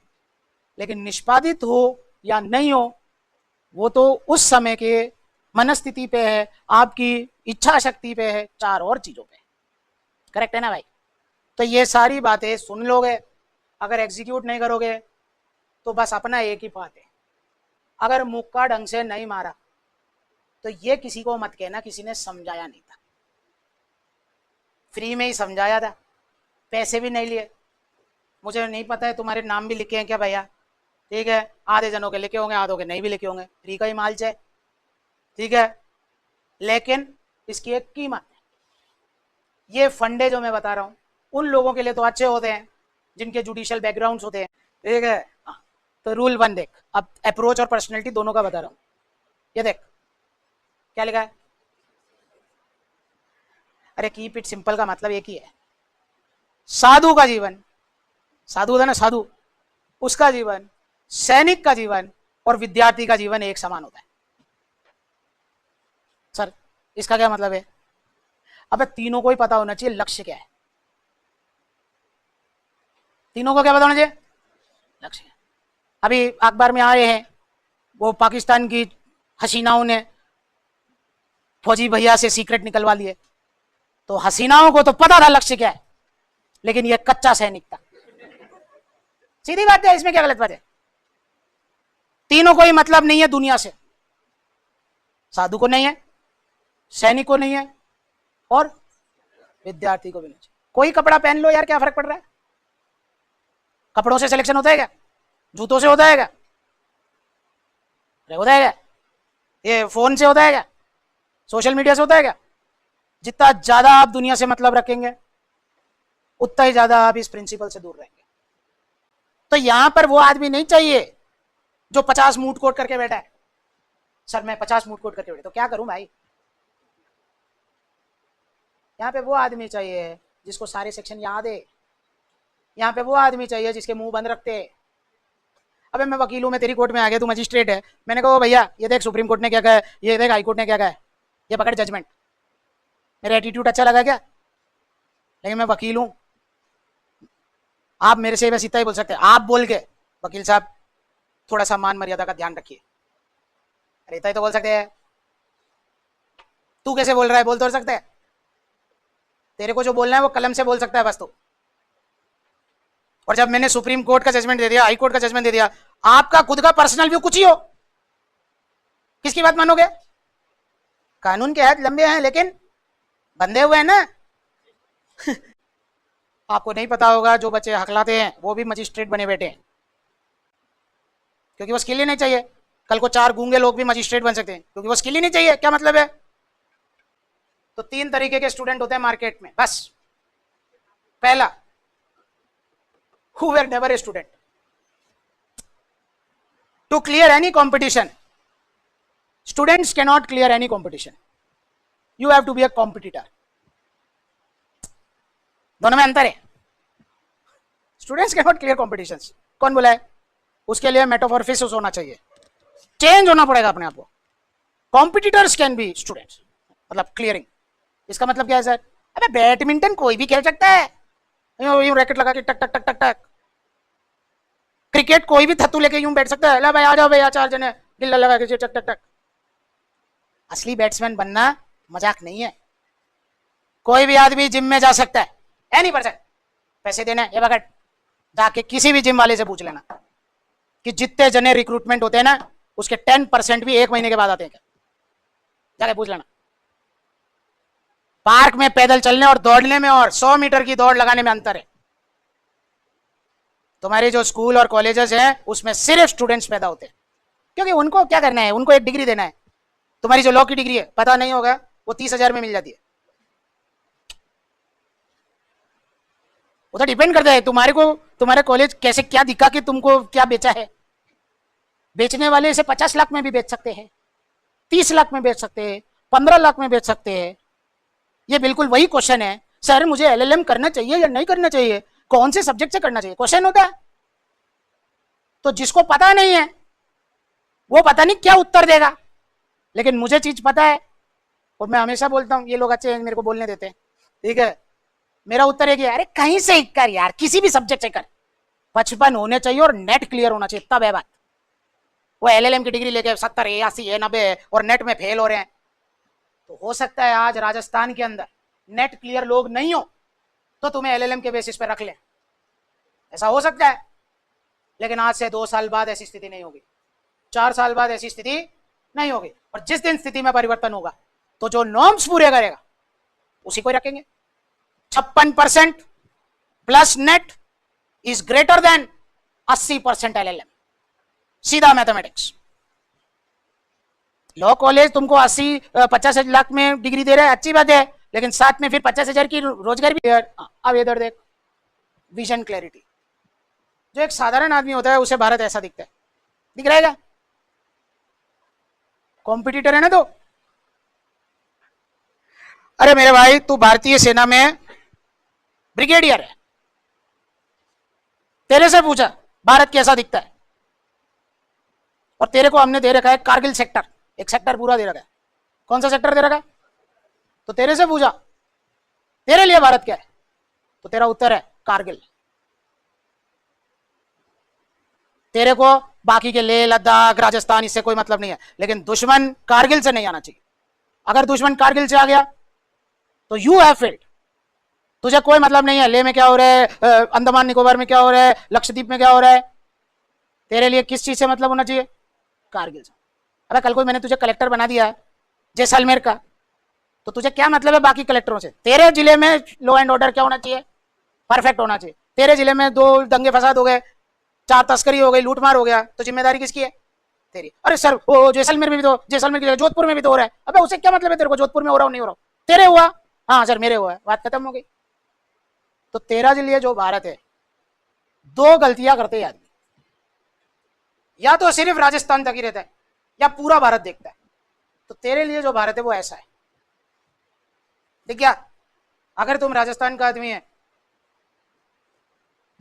लेकिन निष्पादित हो या नहीं हो वो तो उस समय के मनस्थिति पे है, आपकी इच्छा शक्ति पे है, चार और चीजों पे। करेक्ट है ना भाई? तो ये सारी बातें सुन लोगे, अगर एग्जीक्यूट नहीं करोगे तो बस अपना एक ही बात है, अगर मुक्का ढंग से नहीं मारा तो ये किसी को मत कहना किसी ने समझाया नहीं था, फ्री में ही समझाया था, पैसे भी नहीं लिए। मुझे नहीं पता है तुम्हारे नाम भी लिखे हैं क्या भैया, ठीक है, आधे जनों के लिखे होंगे, आधों के नहीं भी लिखे होंगे, फ्री का ही माल चाहे, ठीक है, लेकिन इसकी एक कीमत है। ये फंडे जो मैं बता रहा हूं उन लोगों के लिए तो अच्छे होते हैं जिनके जुडिशियल बैकग्राउंड्स होते हैं, ठीक है। तो रूल 1 देख, अब अप्रोच और पर्सनैलिटी दोनों का बता रहा हूं। ये देख क्या लिखा है, अरे कीप इट सिंपल का मतलब एक ही है, साधु का जीवन, साधु था ना साधु, उसका जीवन, सैनिक का जीवन और विद्यार्थी का जीवन एक समान होता है। सर इसका क्या मतलब है? अबे तीनों को ही पता होना चाहिए लक्ष्य क्या है, तीनों को क्या पता होना चाहिए, लक्ष्य। अभी अखबार में आए हैं वो पाकिस्तान की हसीनाओं ने फौजी भैया से सीक्रेट निकलवा लिए, तो हसीनाओं को तो पता था लक्ष्य क्या है, लेकिन ये कच्चा सैनिक था। सीधी बात है, इसमें क्या गलत बात है? तीनों को ही मतलब नहीं है दुनिया से, साधु को नहीं है, सैनिक को नहीं है और विद्यार्थी को भी नहीं। कोई कपड़ा पहन लो यार, क्या फर्क पड़ रहा है? कपड़ों से सिलेक्शन होता है क्या? जूतों से होता है क्या? होता है क्या? ये फोन से होता है क्या? सोशल मीडिया से होता है क्या? जितना ज्यादा आप दुनिया से मतलब रखेंगे उतना ही ज्यादा आप इस प्रिंसिपल से दूर रहेंगे। तो यहां पर वो आदमी नहीं चाहिए जो 50 मूड कोट करके बैठा है। सर मैं 50 मूड कोट करके बैठा तो क्या करूं भाई? यहाँ पे वो आदमी चाहिए जिसको सारे सेक्शन याद है, यहाँ पे वो आदमी चाहिए जिसके मुंह बंद रखते हैं। अबे मैं वकील हूं, मैं तेरी कोर्ट में आ गया, तू मजिस्ट्रेट है, मैंने कहा भैया ये देख सुप्रीम कोर्ट ने क्या कहा है, ये देख हाई कोर्ट ने क्या कहा है, ये पकड़ जजमेंट। मेरा एटीट्यूड अच्छा लगा क्या? लेकिन मैं वकील हूं, आप मेरे से बस इतना ही बोल सकते हैं, आप बोल के वकील साहब थोड़ा सा मान मर्यादा का ध्यान रखिए, अरे इतना ही तो बोल सकते हैं। तू कैसे बोल रहा है? बोल तो सकता है, तेरे को जो बोलना है वो कलम से बोल सकता है बस तू। और जब मैंने सुप्रीम कोर्ट का जजमेंट दे दिया, हाई कोर्ट का जजमेंट दे दिया, आपका खुद का पर्सनल व्यू कुछ ही हो, किसकी बात मानोगे? कानून के हाथ लंबे हैं लेकिन बंधे हुए हैं ना। आपको नहीं पता होगा जो बच्चे हकलाते हैं वो भी मजिस्ट्रेट बने बैठे हैं, क्योंकि वो स्किल ही नहीं चाहिए। कल को 4 गूंगे लोग भी मजिस्ट्रेट बन सकते हैं क्योंकि वो स्किल ही नहीं चाहिए। क्या मतलब है? तो 3 तरीके के स्टूडेंट होते हैं मार्केट में बस। पहला, who were never a student. To clear any competition, students cannot clear any competition. You have to be a competitor. दोनों में अंतर है। Students can not clear competitions, कौन बोला है? उसके लिए मेटामॉर्फोसिस होना चाहिए, चेंज होना पड़ेगा अपने आप को। कॉम्पिटिटर्स कैन बी स्टूडेंट्स, मतलब क्लियरिंग। इसका मतलब क्या है सर? अबे बैडमिंटन कोई भी खेल सकता है, यूं रैकेट लगा के टक टक टक टक टक। क्रिकेट कोई भी थत्तू लेके यूं बैठ सकता है, ला भाई आ जाओ भैया 4 जने गिल्ला लगा के टक टक टक। असली बैट्समैन बनना मजाक नहीं है। कोई भी आदमी जिम में जा सकता है, एनी पर्सन। पैसे देना है, ये बगट जाके किसी भी जिम वाले से पूछ लेना कि जितने जने रिक्रूटमेंट होते हैं ना उसके 10% भी 1 महीने के बाद आते हैं क्या, जाके पूछ लेना। पार्क में पैदल चलने और दौड़ने में और 100 मीटर की दौड़ लगाने में अंतर है। तुम्हारे जो स्कूल और कॉलेजेस हैं उसमें सिर्फ स्टूडेंट्स पैदा होते हैं, क्योंकि उनको क्या करना है, उनको एक डिग्री देना है। तुम्हारी जो लॉ की डिग्री है पता नहीं होगा, वो 30,000 में मिल जाती है। वो तो डिपेंड करता है तुम्हारे को, तुम्हारे कॉलेज कैसे क्या दिखा कि तुमको क्या बेचा है। बेचने वाले इसे 50 लाख में भी बेच सकते हैं, 30 लाख में बेच सकते हैं, 15 लाख में बेच सकते हैं। ये बिल्कुल वही क्वेश्चन है, सर मुझे एलएलएम करना चाहिए या नहीं करना चाहिए, कौन से सब्जेक्ट से करना चाहिए, क्वेश्चन होता है। तो जिसको पता नहीं है वो पता नहीं क्या उत्तर देगा, लेकिन मुझे चीज पता है और मैं हमेशा बोलता हूं, ये लोग अच्छे हैं मेरे को बोलने देते हैं, ठीक है। मेरा उत्तर है कि अरे कहीं से कर यार, किसी भी सब्जेक्ट से कर, 55 होने चाहिए और नेट क्लियर होना चाहिए, तब है बात। वो एलएलएम की डिग्री लेके 70 80 90 और नेट में फेल हो रहे हैं। तो हो सकता है आज राजस्थान के अंदर नेट क्लियर लोग नहीं हो तो तुम्हें एलएलएम के बेसिस पे रख ले, ऐसा हो सकता है। लेकिन आज से 2 साल बाद ऐसी स्थिति नहीं होगी, 4 साल बाद ऐसी स्थिति नहीं होगी। और जिस दिन स्थिति में परिवर्तन होगा तो जो नॉर्म्स पूरे करेगा उसी को रखेंगे। 56% plus net is greater than 80% LLM, सीधा मैथमेटिक्स। लॉ कॉलेज तुमको 50 लाख में डिग्री दे रहा है, अच्छी बात है, लेकिन साथ में फिर 50,000 की रोजगार भी। अब इधर देख, विजन क्लैरिटी। जो एक साधारण आदमी होता है उसे भारत ऐसा दिखता है, दिख रहेगा। कॉम्पिटिटर है ना तो, अरे मेरे भाई तू भारतीय सेना में ब्रिगेडियर है, तेरे से पूछा भारत कैसा दिखता है, और तेरे को हमने दे रखा है कारगिल सेक्टर, एक सेक्टर पूरा दे रखा है। कौन सा सेक्टर दे रखा है? तो तेरे से पूछा तेरे लिए भारत क्या है, तो तेरा उत्तर है कारगिल। तेरे को बाकी के लेह लद्दाख राजस्थान इससे कोई मतलब नहीं है, लेकिन दुश्मन कारगिल से नहीं आना चाहिए। अगर दुश्मन कारगिल से आ गया तो यू हैव फेल्ड। तुझे कोई मतलब नहीं है लेह में क्या हो रहा है, अंडमान निकोबार में क्या हो रहा है, लक्षद्वीप में क्या हो रहा है, तेरे लिए किस चीज से मतलब होना चाहिए? कारगिल से। अबे कल को मैंने तुझे कलेक्टर बना दिया है जैसलमेर का, तो तुझे क्या मतलब है बाकी कलेक्टरों से? तेरे जिले में लॉ एंड ऑर्डर क्या होना चाहिए? परफेक्ट होना चाहिए। तेरे जिले में 2 दंगे फसाद हो गए, 4 तस्करी हो गई, लूटमार हो गया, तो जिम्मेदारी किसकी है? तेरी। अरे सर वो जैसलमेर में भी तो, जैसलमेर की जोधपुर में भी तो हो रहा है। अबे उसे क्या मतलब है तेरे को जोधपुर में हो रहा हो नहीं हो रहा? तेरे हुआ, हाँ सर मेरे हुआ है, बात खत्म हो गई। तो तेरा लिए जो भारत है, 2 गलतियां करते हैं आदमी, या तो सिर्फ राजस्थान तक ही रहता है या पूरा भारत देखता है। तो तेरे लिए जो भारत है वो ऐसा है, ठीक क्या? अगर तुम राजस्थान का आदमी है,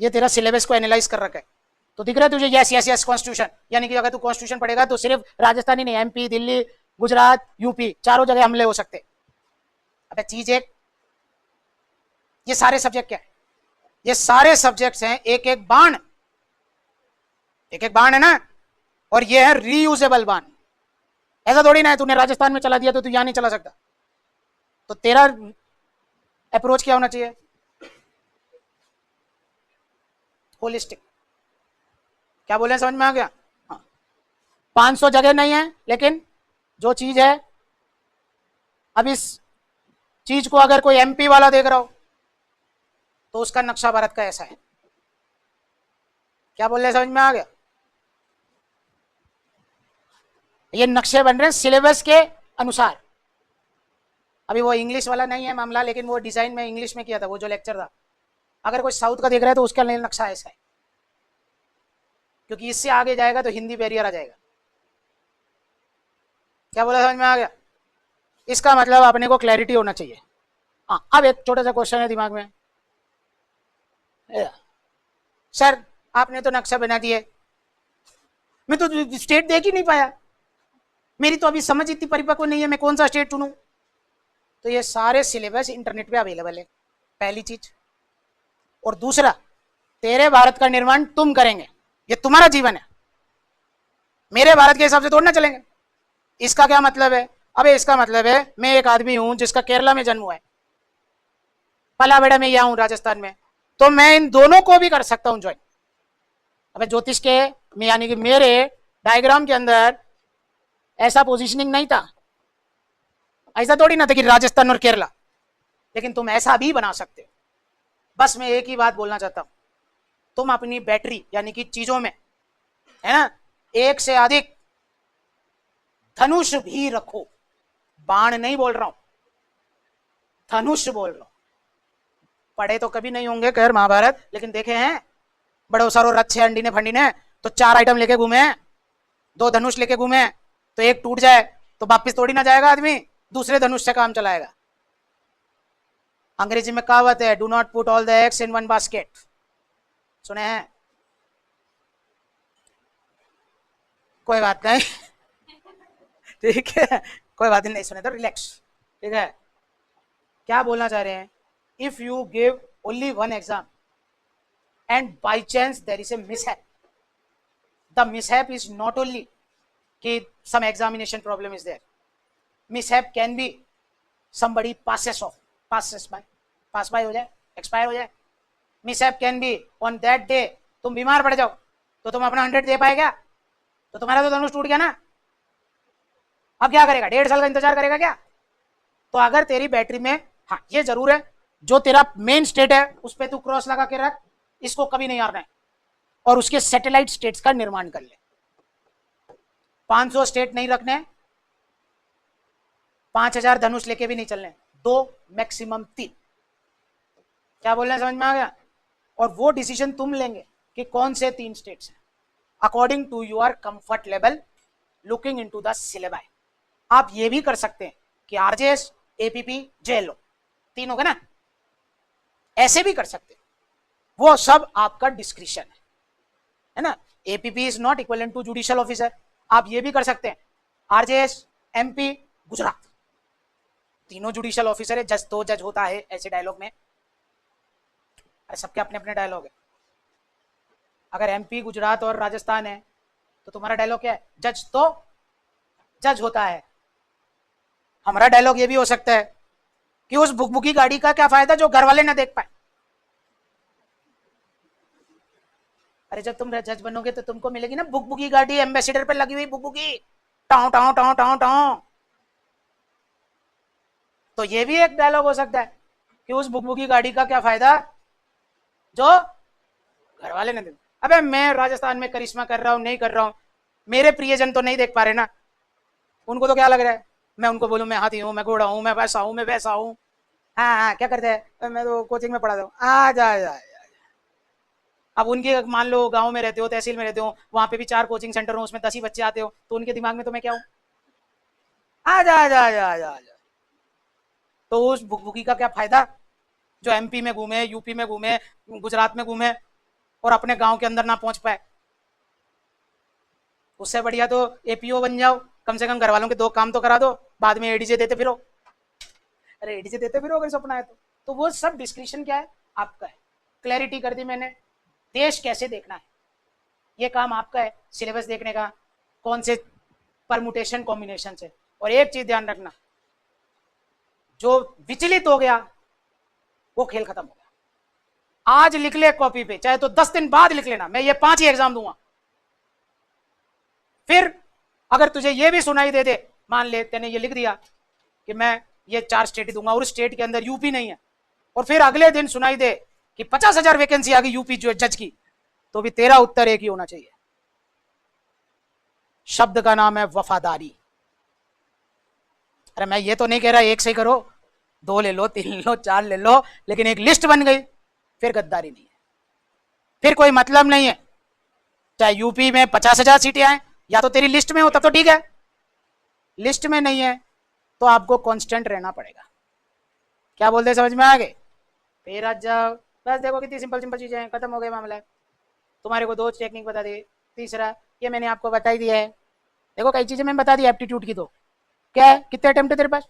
ये तेरा सिलेबस को एनालाइज कर रखा है, तो दिख रहा है तुझे यस यस यस कॉन्स्टिट्यूशन, यानी कि अगर तू कॉन्स्टिट्यूशन पढ़ेगा तो सिर्फ राजस्थान ही नहीं, एमपी, दिल्ली, गुजरात, यूपी, चारों जगह हमले हो सकते। अबे चीज एक, ये सारे सब्जेक्ट क्या है? ये सारे सब्जेक्ट्स हैं एक एक बाण, एक एक बाण है ना, और ये है रीयूजेबल बाण। ऐसा थोड़ी ना है तूने राजस्थान में चला दिया तो तू यहां नहीं चला सकता। तो तेरा अप्रोच क्या होना चाहिए? होलिस्टिक। क्या बोले, समझ में आ गया? हाँ। 500 जगह नहीं है, लेकिन जो चीज है, अब इस चीज को अगर कोई एमपी वाला देख रहा हो तो उसका नक्शा भारत का ऐसा है। क्या बोल रहे, समझ में आ गया? ये नक्शे बन रहे हैं सिलेबस के अनुसार। अभी वो इंग्लिश वाला नहीं है मामला, लेकिन वो डिजाइन में इंग्लिश में किया था, वो जो लेक्चर था। अगर कोई साउथ का देख रहा है तो उसका नक्शा ऐसा है, क्योंकि इससे आगे जाएगा तो हिंदी बैरियर आ जाएगा। क्या बोला, समझ में आ गया? इसका मतलब अपने को क्लैरिटी होना चाहिए। हाँ, अब एक छोटा सा क्वेश्चन है दिमाग में, सर आपने तो नक्शा बना दिए, मैं तो स्टेट देख ही नहीं पाया, मेरी तो अभी समझ इतनी परिपक्व नहीं है, मैं कौन सा स्टेट चुनूं? तो ये सारे सिलेबस इंटरनेट पे अवेलेबल है, पहली चीज। और दूसरा, तेरे भारत का निर्माण तुम करेंगे, ये तुम्हारा जीवन है, मेरे भारत के हिसाब से थोड़ा ना चलेंगे। इसका क्या मतलब है? अबे इसका मतलब है मैं एक आदमी हूं जिसका केरला में जन्म हुआ है, पला बेड़ा में यहां हूं राजस्थान में, तो मैं इन दोनों को भी कर सकता हूं ज्वाइन। अबे ज्योतिष के, यानी कि मेरे डायग्राम के अंदर ऐसा पोजीशनिंग नहीं था, ऐसा थोड़ी ना था कि राजस्थान और केरला, लेकिन तुम ऐसा भी बना सकते हो। बस मैं एक ही बात बोलना चाहता हूं, तुम अपनी बैटरी यानी कि चीजों में, है ना, एक से अधिक धनुष भी रखो। बाण नहीं बोल रहा हूं, धनुष बोल रहा हूं। पढ़े तो कभी नहीं होंगे खैर महाभारत, लेकिन देखे हैं बड़े सारो रथ छे अंडी ने फंडी ने, तो 4 आइटम लेके घूमे, 2 धनुष लेके घूमे, तो एक टूट जाए तो वापिस तोड़ी ना जाएगा आदमी, दूसरे धनुष से काम चलाएगा। अंग्रेजी में कहावत है, do not put all the eggs in one basket, सुने हैं? कोई बात नहीं ठीक है, कोई बात नहीं सुने तो रिलैक्स, ठीक है? क्या बोलना चाह रहे हैं, if you give only one exam and by chance there is a mishap, the mishap is not only कि some examination problem is there, mishap can be somebody passes by हो जाए, expire हो जाए. mishap can be on that day तुम बीमार पड़ जाओ तो तुम अपना 100 दे पाएगा, तो तुम्हारा तो धनुष टूट गया ना. अब क्या करेगा, 1.5 साल का इंतजार करेगा क्या? तो अगर तेरी बैटरी में, हाँ ये जरूर है, जो तेरा मेन स्टेट है उस पर तू क्रॉस लगा के रख, इसको कभी नहीं हारना है, और उसके सैटेलाइट स्टेट्स का निर्माण कर ले. 500 स्टेट नहीं रखने, 5000 धनुष लेके भी नहीं चलने, 2 मैक्सिमम 3. क्या बोलना है, समझ में आ गया? और वो डिसीजन तुम लेंगे कि कौन से 3 स्टेट्स हैं according to your comfort level, looking into the syllabus. आप ये भी कर सकते हैं कि आरजेएस, एपीपी, जेएलओ 3 हो गए ना, ऐसे भी कर सकते हैं, वो सब आपका डिस्क्रिप्शन है ना. APP is not equivalent to judicial officer. आप ये भी कर सकते हैं आरजेएस, एमपी, गुजरात, तीनों जुडिशियल ऑफिसर है, जज तो जज होता है ऐसे डायलॉग में. अरे सबके अपने अपने डायलॉग है. अगर एमपी, गुजरात और राजस्थान है तो तुम्हारा डायलॉग क्या है, जज तो जज होता है. हमारा डायलॉग ये भी हो सकता है कि उस बुकबुकी गाड़ी का क्या फायदा जो घर वाले ना देख पाए. अरे जब तुम जज बनोगे तो तुमको मिलेगी ना बुकबुकी गाड़ी, एम्बेसडर पे लगी हुई बुकबुकी, टाउ टाउ टाउ टाउ टाउ. तो ये भी एक डायलॉग हो सकता है कि उस बुकबुकी गाड़ी का क्या फायदा जो घर वाले ने देख. अबे मैं राजस्थान में करिश्मा कर रहा हूं, नहीं कर रहा हूं, मेरे प्रियजन तो नहीं देख पा रहे ना, उनको तो क्या लग रहा है मैं उनको बोलूं मैं हाथी हूं, मैं घोड़ा हूं, मैं वैसा हूं, मैं वैसा हूं. हाँ हाँ क्या करते हैं, मैं तो कोचिंग में पढ़ाता हूँ, आ जा. अब उनके मान लो गांव में रहते हो, तहसील में रहते हो, वहां पे भी 4 कोचिंग सेंटर हो, उसमें 10 ही बच्चे आते हो, तो उनके दिमाग में तो मैं क्या हूँ, आ जा. तो उस बुकबुकी का क्या फायदा जो एमपी में घूमे, यूपी में घूमे, गुजरात में घूमे और अपने गांव के अंदर ना पहुंच पाए. उससे बढ़िया तो एपीओ बन जाओ, कम से कम घर वालों के 2 काम तो करा दो, बाद में एडीजे देते फिरो. अरे एडीजे देते फिरो अगर सपना है तो वो सब डिस्क्रिप्शन क्या है आपका है. क्लैरिटी कर दी मैंने. देश कैसे देखना है ये काम आपका है, सिलेबस देखने का, कौन से परमुटेशन कॉम्बिनेशन से. और एक चीज ध्यान रखना, जो विचलित हो गया वो खेल खत्म हो गया. आज लिख ले कॉपी पे, चाहे तो 10 दिन बाद लिख लेना, मैं ये 5 ही एग्जाम दूंगा. फिर अगर तुझे ये भी सुनाई दे दे, मान ले तेने ये लिख दिया कि मैं ये 4 स्टेट दूंगा और स्टेट के अंदर यूपी नहीं है, और फिर अगले दिन सुनाई दे कि 50,000 वैकेंसी आ गई यूपी जो जज की, तो भी तेरा उत्तर एक ही होना चाहिए. शब्द का नाम है वफादारी. अरे मैं ये तो नहीं कह रहा एक से ही करो, 2 ले लो, 3 ले लो, 4 ले लो, लेकिन एक लिस्ट बन गई फिर गद्दारी नहीं है, फिर कोई मतलब नहीं है. चाहे यूपी में 50,000 सीटें आए, या तो तेरी लिस्ट में होता तो ठीक है, लिस्ट में नहीं है तो आपको कांस्टेंट रहना पड़ेगा. क्या बोलते समझ में आ गए? फिर आज जाओ, बस देखो कितनी सिंपल सिंपल चीजें हैं, खत्म हो गया मामला. तुम्हारे को 2 टेक्निक बता दी, तीसरा ये मैंने आपको बता ही दिया है. देखो कई चीजें मैंने बता दी एप्टीट्यूड की. तो क्या है, कितने अटेम्प्ट है तेरे पास,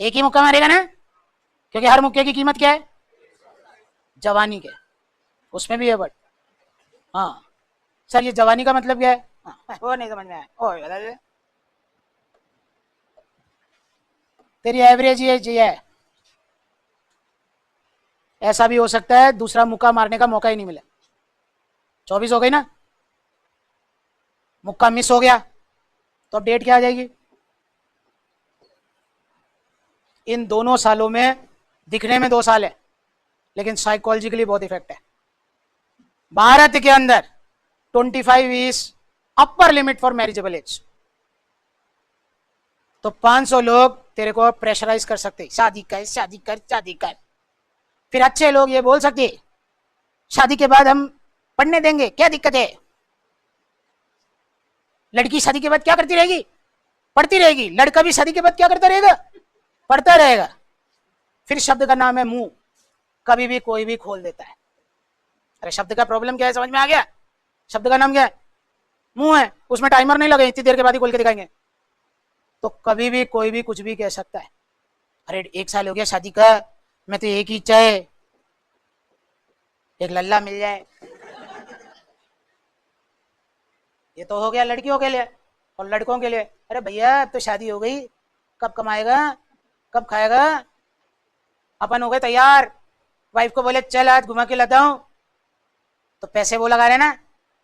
एक ही मुक्का मारेगा ना, क्योंकि हर मुक्के की कीमत क्या है, जवानी के. उसमें भी है बट, हाँ सर ये जवानी का मतलब क्या है, हाँ, वो नहीं समझ में आया, ओ बता दे. तेरी एवरेज ये है. ऐसा भी हो सकता है दूसरा मुक्का मारने का मौका ही नहीं मिला. 24 हो गई ना, मुक्का मिस हो गया तो अब डेट क्या आ जाएगी. इन दोनों सालों में दिखने में 2 साल है, लेकिन साइकोलॉजिकली बहुत इफेक्ट है. भारत के अंदर 25 is upper limit for marriageable age. तो 500 लोग तेरे को प्रेशराइज कर सकते, शादी कर शादी कर शादी कर. फिर अच्छे लोग ये बोल सकते शादी के बाद हम पढ़ने देंगे, क्या दिक्कत है. लड़की शादी के बाद क्या करती रहेगी, पढ़ती रहेगी. लड़का भी शादी के बाद क्या करता रहेगा, पढ़ता रहेगा. फिर शब्द का नाम है मुंह, कभी भी कोई भी खोल देता है. अरे शब्द का प्रॉब्लम क्या है, समझ में आ गया. शब्द का नाम क्या है, मुंह है, उसमें टाइमर नहीं लगे, इतनी देर के बाद ही खोल के दिखाएंगे. तो कभी भी कोई भी कुछ भी कह सकता है. अरे 1 साल हो गया शादी का, मैं तो एक ही इच्छा है, एक लल्ला मिल जाए। ये तो हो गया लड़कियों के लिए। और लड़कों के लिए, अरे भैया अब तो शादी हो गई, कब कमाएगा, कब खाएगा। अपन हो गए तैयार, वाइफ को बोले चल आज घुमा के लाता हूं, तो पैसे वो लगा रहे ना,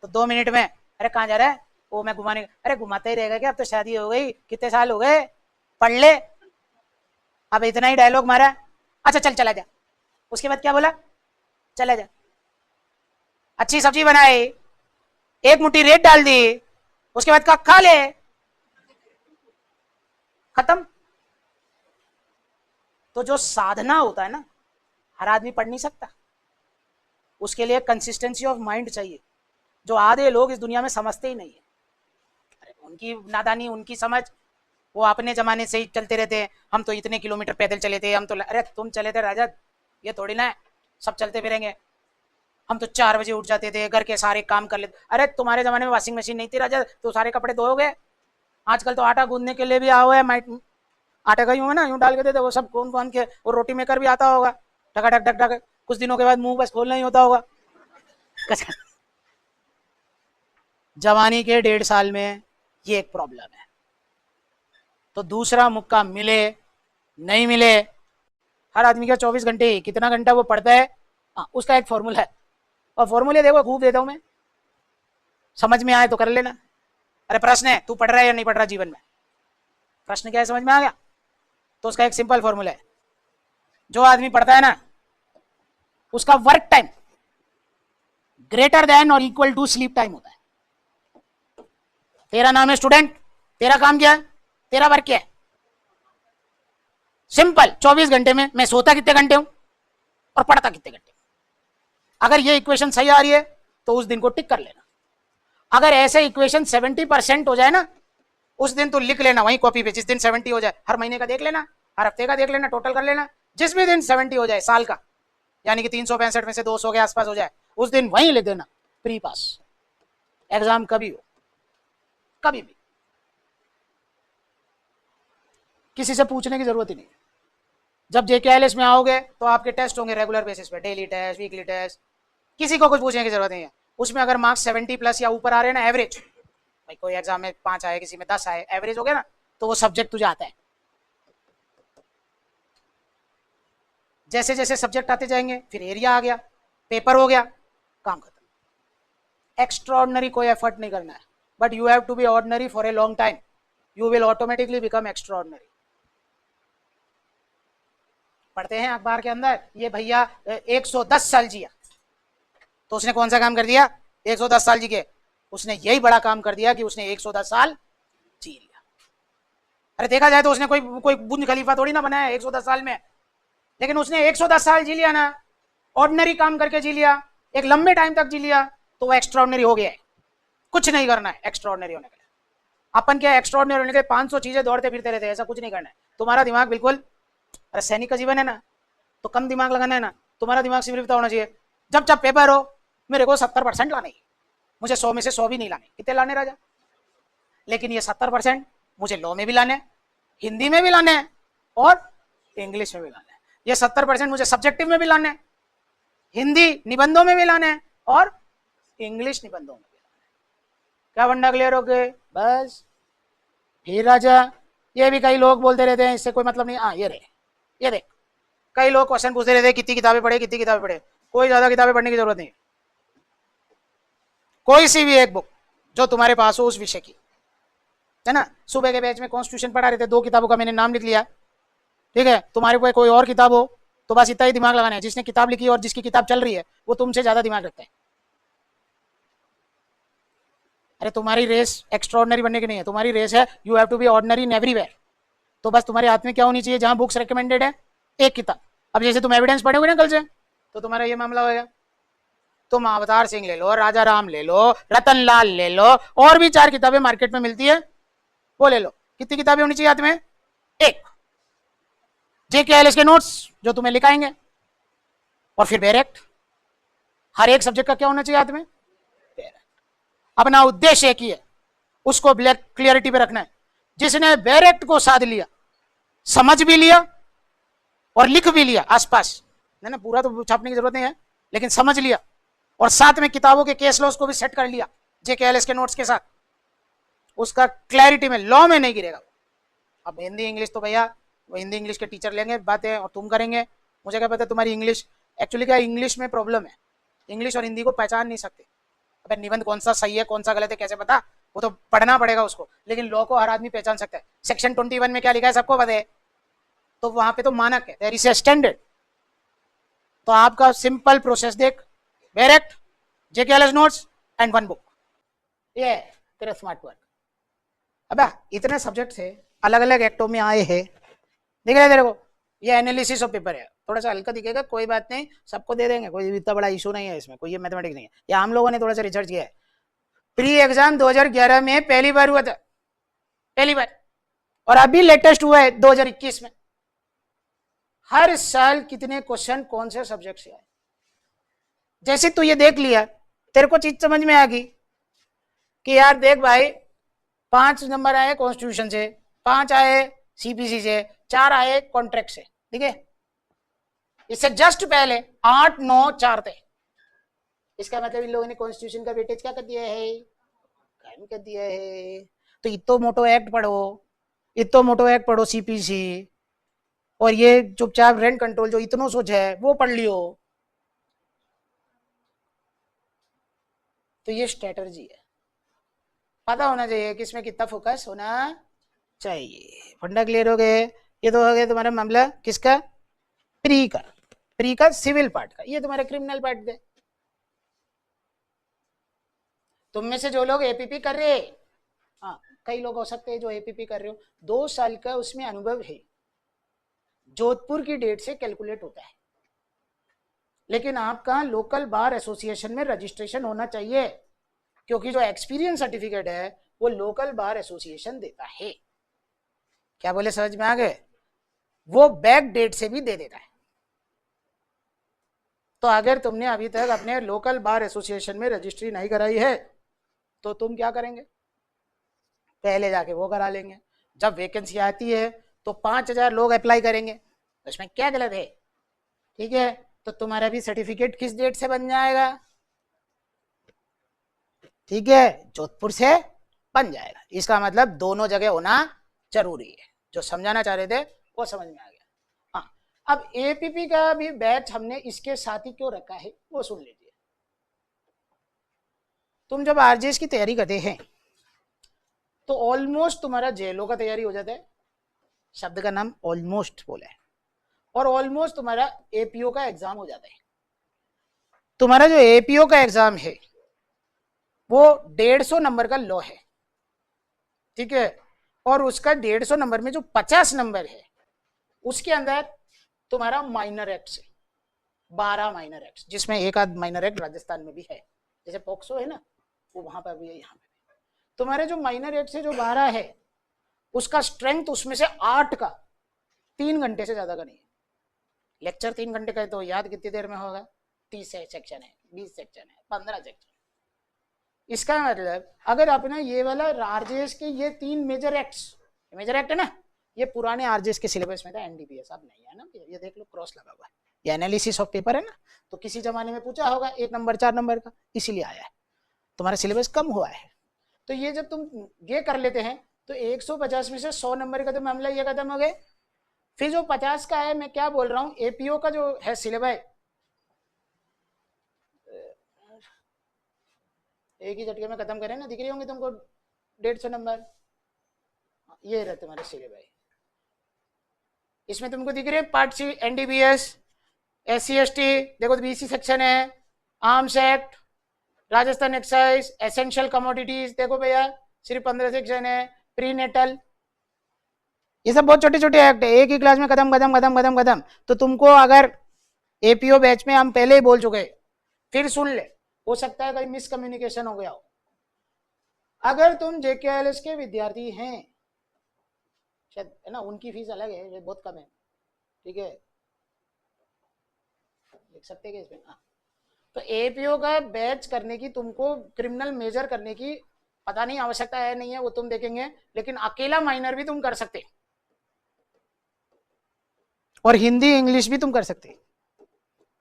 तो 2 मिनट में अरे कहाँ जा रहा है, वो मैं घुमाने, अरे घुमाता ही रहेगा क्या, अब तो शादी हो गई, कितने साल हो गए, पढ़ ले। अब इतना ही डायलॉग मारा, अच्छा चल चला जा। उसके बाद क्या बोला, चला जा। अच्छी सब्जी बनाई, एक मुट्ठी रेत डाल दी, उसके बाद कहा खा ले, खत्म। तो जो साधना होता है ना, हर आदमी पढ़ नहीं सकता, उसके लिए कंसिस्टेंसी ऑफ माइंड चाहिए, जो आधे लोग इस दुनिया में समझते ही नहीं है। अरे उनकी नादानी, उनकी समझ, वो अपने जमाने से ही चलते रहते हैं, हम तो इतने किलोमीटर पैदल चले थे, हम तो, अरे तुम चले थे राजा, ये थोड़ी ना है सब चलते फिरेंगे। हम तो 4 बजे उठ जाते थे, घर के सारे काम कर लेते। अरे तुम्हारे जमाने में वॉशिंग मशीन नहीं थी राजा, तो सारे कपड़े धोओगे। आजकल तो आटा गूंदने के लिए भी आ हुआ है, आटे का यूं है ना, यूं डाल के देते, वो सब कौन कौन के, वो रोटी मेकर भी आता होगा, ढका ढक ढक ढक, कुछ दिनों के बाद मुंह बस खोलना ही होता होगा। जवानी के 1.5 साल में ये एक प्रॉब्लम है। तो दूसरा मौका मिले नहीं मिले, हर आदमी का 24 घंटे ही, कितना घंटा वो पढ़ता है, उसका एक फॉर्मूला है। और फॉर्मूले देखो खूब देता हूं मैं, समझ में आए तो कर लेना। अरे प्रश्न है, तू पढ़ रहा है या नहीं पढ़ रहा जीवन में, प्रश्न क्या है समझ में आ गया, तो उसका एक सिंपल फॉर्मूला है, जो आदमी पढ़ता है ना, उसका वर्क टाइम ग्रेटर देन और इक्वल टू स्लीप टाइम होता है। तेरा नाम है स्टूडेंट, तेरा काम क्या है, तेरा वर्क क्या है, सिंपल, 24 घंटे में मैं सोता कितने घंटे हूं और पढ़ता कितने घंटे। अगर ये इक्वेशन सही आ रही है तो उस दिन को टिक कर लेना। अगर ऐसे इक्वेशन 70% हो जाए ना, उस दिन तो लिख लेना वहीं कॉपी पे, जिस दिन 70 हो जाए, हर महीने का देख लेना, हर हफ्ते का देख लेना, टोटल कर लेना, जिस भी दिन 70 हो जाए साल का, यानी कि 365 में से 200 के आसपास हो जाए, उस दिन वहीं लिख देना, प्री पास। एग्जाम कभी हो, कभी भी किसी से पूछने की जरूरत ही नहीं। जब JKILS में आओगे तो आपके टेस्ट होंगे रेगुलर बेसिस पे, डेली टेस्ट, वीकली टेस्ट, किसी को कुछ पूछने की जरूरत नहीं है। उसमें अगर मार्क्स 70+ या ऊपर आ रहे हैं ना, एवरेज, भाई कोई एग्जाम में 5 आए, किसी में 10 आए, एवरेज हो गया ना, तो वो सब्जेक्ट तुझे आता है। जैसे जैसे सब्जेक्ट आते जाएंगे, फिर एरिया आ गया, पेपर हो गया, काम खत्म। एक्स्ट्राऑर्डिनरी कोई एफर्ट नहीं करना है, but you have to be ordinary for a long time, you will automatically become extraordinary. पढ़ते हैं अखबार के अंदर, ये भैया 110 साल जिया, तो उसने कौन सा काम कर दिया, 110 साल जी के, उसने यही बड़ा काम कर दिया कि उसने 110 साल जी लिया। अरे देखा जाए तो उसने कोई कोई बुर्ज खलीफा थोड़ी ना बनाया 110 साल में, लेकिन उसने 110 साल जी लिया ना, ऑर्डिनरी काम करके जी लिया, एक लंबे टाइम तक जी लिया, तो वो एक्स्ट्राऑर्डिनरी हो गया है। कुछ नहीं करना है एक्स्ट्राऑर्डिनरी होने के लिए। अपन क्या एक्स्ट्राऑर्डिनरी होने के लिए 500 चीजें दौड़ते फिरते रहते हैं, ऐसा कुछ नहीं करना है। तुम्हारा दिमाग बिल्कुल, अरे सैनिक का जीवन है ना, तो कम दिमाग लगाना है ना, तुम्हारा दिमाग सिर्फ होना चाहिए, जब जब पेपर हो मेरे को 70% लाने, मुझे 100 में से 100 भी नहीं लाने, कितने लाने राजा, लेकिन ये 70% मुझे लॉ में भी लाने, हिंदी में भी लाने और इंग्लिश में भी लाने। ये 70% मुझे सब्जेक्टिव में भी लाने, हिंदी निबंधों में भी लाने और इंग्लिश निबंधों में भी लाने। क्या बंडा क्लियर हो गए, बस। फिर राजा, ये भी कई लोग बोलते रहते हैं इससे कोई मतलब नहीं, हाँ ये देख, कई लोग क्वेश्चन पूछते रहते हैं कितनी किताबें पढ़े, कितनी किताबें पढ़े। कोई ज्यादा किताबें पढ़ने की जरूरत नहीं, कोई सी भी एक बुक जो तुम्हारे पास हो उस विषय की, है ना। सुबह के बैच में कॉन्स्टिट्यूशन पढ़ा रहे थे, 2 किताबों का मैंने नाम लिख लिया, ठीक है। तुम्हारे पास कोई और किताब हो तो बस इतना ही दिमाग लगाना है, जिसने किताब लिखी है और जिसकी किताब चल रही है वो तुमसे ज्यादा दिमाग रखता है। अरे तुम्हारी रेस एक्स्ट्राऑर्डिनरी बनने की नहीं है, तुम्हारी रेस है you have to be ordinary in everywhere. तो बस तुम्हारे हाथ में क्या होनी चाहिए, जहां बुक्स रिकमेंडेड है एक किताब। अब जैसे तुम एविडेंस पढ़ोगे ना कल से, तो तुम्हारा ये मामला होगा, तुम अवतार सिंह ले लो, राजा राम ले लो, रतन लाल ले लो, और भी 4 किताबें मार्केट में मिलती है वो ले लो। कितनी किताबें होनी चाहिए हाथ में, एक। JKILS के नोट्स जो तुम्हें लिखाएंगे, और फिर डायरेक्ट हर एक सब्जेक्ट का क्या होना चाहिए हाथ में, अपना उद्देश्य एक ही है, उसको ब्लैक क्लियरिटी पे रखना है। जिसने डायरेक्ट को साध लिया, समझ भी लिया और लिख भी लिया आसपास, ना पूरा तो छापने की जरूरत नहीं है, लेकिन समझ लिया, और साथ में किताबों के केस लॉस को भी सेट कर लिया जेकेएलएस के नोट्स के साथ, उसका क्लैरिटी में, लॉ में नहीं गिरेगा। अब हिंदी इंग्लिश तो भैया वो हिंदी इंग्लिश के टीचर लेंगे बातें और तुम करेंगे, मुझे क्या पता तुम्हारी इंग्लिश, एक्चुअली क्या इंग्लिश में प्रॉब्लम है, इंग्लिश और हिंदी को पहचान नहीं सकते। अबे निबंध कौन सा सही है कौन सा गलत है कैसे पता, वो तो पढ़ना पड़ेगा उसको, लेकिन लॉ को हर आदमी पहचान सकता है। सेक्शन 21 में क्या लिखा है सबको पता है, तो वहां पे तो मानक है, देयर इज ए स्टैंडर्ड। तो आपका सिंपल प्रोसेस देख, direct JKLS notes and one book, ये तेरा स्मार्ट वर्क। अब इतने सब्जेक्ट से अलग अलग एक्टों में आए हैं, दिख रहा है तेरे को, ये एनालिसिस ऑफ पेपर है, थोड़ा सा हल्का दिखेगा, कोई बात नहीं, सबको दे देंगे, कोई इतना बड़ा इशू नहीं है इसमें, कोई ये मैथमेटिक्स नहीं है, या हम लोगों ने थोड़ा सा रिसर्च किया है। प्री एग्जाम 2011 में पहली बार हुआ था, पहली बार, और अभी लेटेस्ट हुआ है 2021 में। हर साल कितने क्वेश्चन कौन से सब्जेक्ट से आए, जैसे तू ये देख लिया, तेरे को चीज समझ में आ गई कि यार देख भाई 5 नंबर आए कॉन्स्टिट्यूशन से, 5 आए सीपीसी से, 4 आए कॉन्ट्रैक्ट से, ठीक है, इससे जस्ट पहले 8, 9, 4 थे। इसका मतलब इन लोगों ने कॉन्स्टिट्यूशन का वेटेज क्या कर दिया है, कम कर दिया है। तो इतो मोटो एक्ट पढ़ो, इतो मोटो एक्ट पढ़ो सीपीसी, और ये चुपचाप रेंट कंट्रोल जो इतनो सोच है वो पढ़ लियो। तो ये स्ट्रेटजी है, पता होना चाहिए कि इसमें कितना फोकस होना चाहिए। फंडा क्लियर हो गए, ये तो हो गया तुम्हारा मामला किसका, प्री का, प्री का सिविल पार्ट का, ये तुम्हारा क्रिमिनल पार्ट दे। तुम में से जो लोग एपीपी कर रहे, हाँ कई लोग हो सकते हैं जो एपीपी कर रहे हो, 2 साल का उसमें अनुभव है, जोधपुर की डेट से कैलकुलेट होता है, लेकिन आपका लोकल बार एसोसिएशन में रजिस्ट्रेशन होना चाहिए, क्योंकि जो एक्सपीरियंस सर्टिफिकेट है वो लोकल बार एसोसिएशन देता है। क्या बोले, समझ में आ गए, वो बैक डेट से भी दे देता है। तो अगर तुमने अभी तक अपने लोकल बार एसोसिएशन में रजिस्ट्री नहीं कराई है तो तुम क्या करेंगे, पहले जाके वो करा लेंगे। जब वैकेंसी आती है तो 5000 लोग अप्लाई करेंगे, उसमें क्या गलत है, ठीक है, तो तुम्हारा भी सर्टिफिकेट किस डेट से बन जाएगा, ठीक है, जोधपुर से बन जाएगा। इसका मतलब दोनों जगह होना जरूरी है, जो समझाना चाह रहे थे वो समझ में आ गया। हाँ, अब एपीपी का भी बैच हमने इसके साथ ही क्यों रखा है वो सुन लीजिए। तुम जब आरजेएस की तैयारी करते हैं तो ऑलमोस्ट तुम्हारा जेएलओ का तैयारी हो जाता है, शब्द का नाम ऑलमोस्ट बोला है, और ऑलमोस्ट तुम्हारा एपीओ का एग्जाम हो जाता है। तुम्हारा जो एपीओ का एग्जाम है वो 150 नंबर का लॉ है, ठीक है, और उसका 150 नंबर में जो 50 नंबर है उसके अंदर तुम्हारा माइनर एक्ट से 12 माइनर एक्ट, जिसमें एक आध माइनर एक्ट राजस्थान में भी है, जैसे पोक्सो है ना, वो वहां पर भी है, यहाँ पे तुम्हारे जो माइनर एक्ट से जो 12 है उसका स्ट्रेंथ उसमें से 8 का 3 घंटे से ज्यादा का नहीं है। लेक्चर 3 घंटे का है तो याद कितनी देर में होगा, 30 सेक्शन है, 20 सेक्शन है, 15 सेक्शन। इसका मतलब अगर आपने ये वाला आरजेएस के ये 3 मेजर एक्ट है ना, ये पुराने आरजेएस के सिलेबस में था, एनडीपीएस अब नहीं है ना, ये देख लो क्रॉस लगा हुआ है, ये एनालिसिस ऑफ पेपर है ना, तो किसी जमाने में पूछा होगा 1 नंबर 4 नंबर का, इसीलिए आया है, तुम्हारा सिलेबस कम हुआ है। तो ये जब तुम ये कर लेते हैं तो 150 में से 100 नंबर का तो मामला ये खत्म हो गए। फिर जो 50 का है, मैं क्या बोल रहा हूँ, एपीओ का जो है सिलेबस एक ही झटके में खत्म करें ना, दिख रही होंगे तुमको 150 नंबर, ये रहे तुम्हारे सिलेबस। इसमें तुमको दिख रहे हैं part C NDBS, SC ST, देखो तो बीसी सेक्शन है, arms act, Rajasthan excise, essential commodities, देखो भैया सिर्फ 15 सेक्शन है, प्री नेटल, ये सब बहुत छोटे छोटे एक्ट है, एक ही क्लास में खत्म खत्म खत्म खत्म खत्म। तो तुमको अगर एपीओ बैच में हम पहले ही बोल चुके, फिर सुन ले, हो सकता है कहीं मिसकम्युनिकेशन हो गया हो। अगर तुम जेकेएलएस के विद्यार्थी हैं, शायद है ना, उनकी फीस अलग है, बहुत कम है, ठीक है, देख सकते हैं इसमें। तो एपीओ का बैच करने की, तुमको क्रिमिनल मेजर करने की पता नहीं आवश्यकता है नहीं है वो तुम देखेंगे, लेकिन अकेला माइनर भी तुम कर सकते, और हिंदी इंग्लिश भी तुम कर सकते,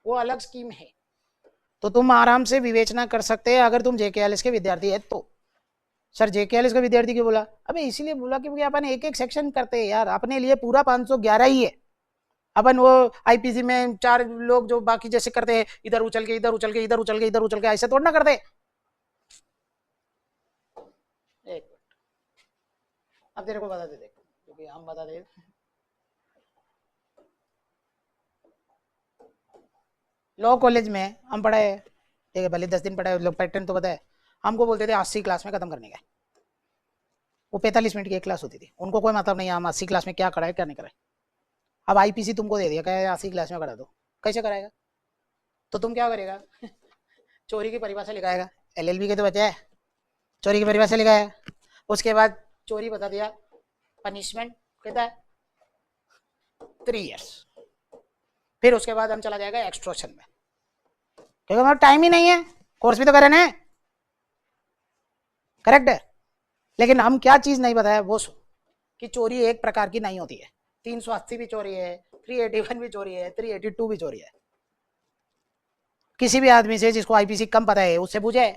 वो अलग स्कीम है। तो तुम आराम से विवेचना कर सकते हैं अगर तुम जेकेएलएस के विद्यार्थी है तो। सर जेकेएलएस का विद्यार्थी क्यों बोला? अबे इसीलिए बोला क्योंकि अपन एक एक सेक्शन करते हैं यार, अपने लिए पूरा 511 ही है। अपन वो आईपीसी में 4 लोग जो बाकी जैसे करते हैं, इधर उछल के इधर उछल के इधर उछल के इधर उछल के, ऐसे थोड़ा ना करते। एक अब तेरे को बता दे, देख क्योंकि हम बता दे। लॉ कॉलेज में हम पढ़ाए, ठीक है, भले 10 दिन पढ़ाए, लोग पैटर्न तो बताए। हमको बोलते थे 80 क्लास में खत्म करने का, वो 45 मिनट की एक क्लास होती थी, उनको कोई मतलब नहीं हम 80 क्लास में क्या कराए क्या नहीं कराए। अब आईपीसी तुमको दे दिया, क्या 80 क्लास में करा दो, कैसे कराएगा? तो तुम क्या करेगा? चोरी की परिभाषा लिखाएगा, एलएलबी के तो बच्चे है, चोरी की परिभाषा लिखाया, उसके बाद चोरी बता दिया, पनिशमेंट कहता है 3 years, फिर उसके बाद हम चला जाएगा एक्सट्रॉशन में, क्योंकि हमारा टाइम ही नहीं है, कोर्स भी तो करे ना, करेक्ट है। लेकिन हम क्या चीज नहीं बताया वो सो कि चोरी एक प्रकार की नहीं होती है, 380 भी चोरी है, 381 भी चोरी है, 382 भी चोरी है। किसी भी आदमी से जिसको आईपीसी कम पता है उससे पूछे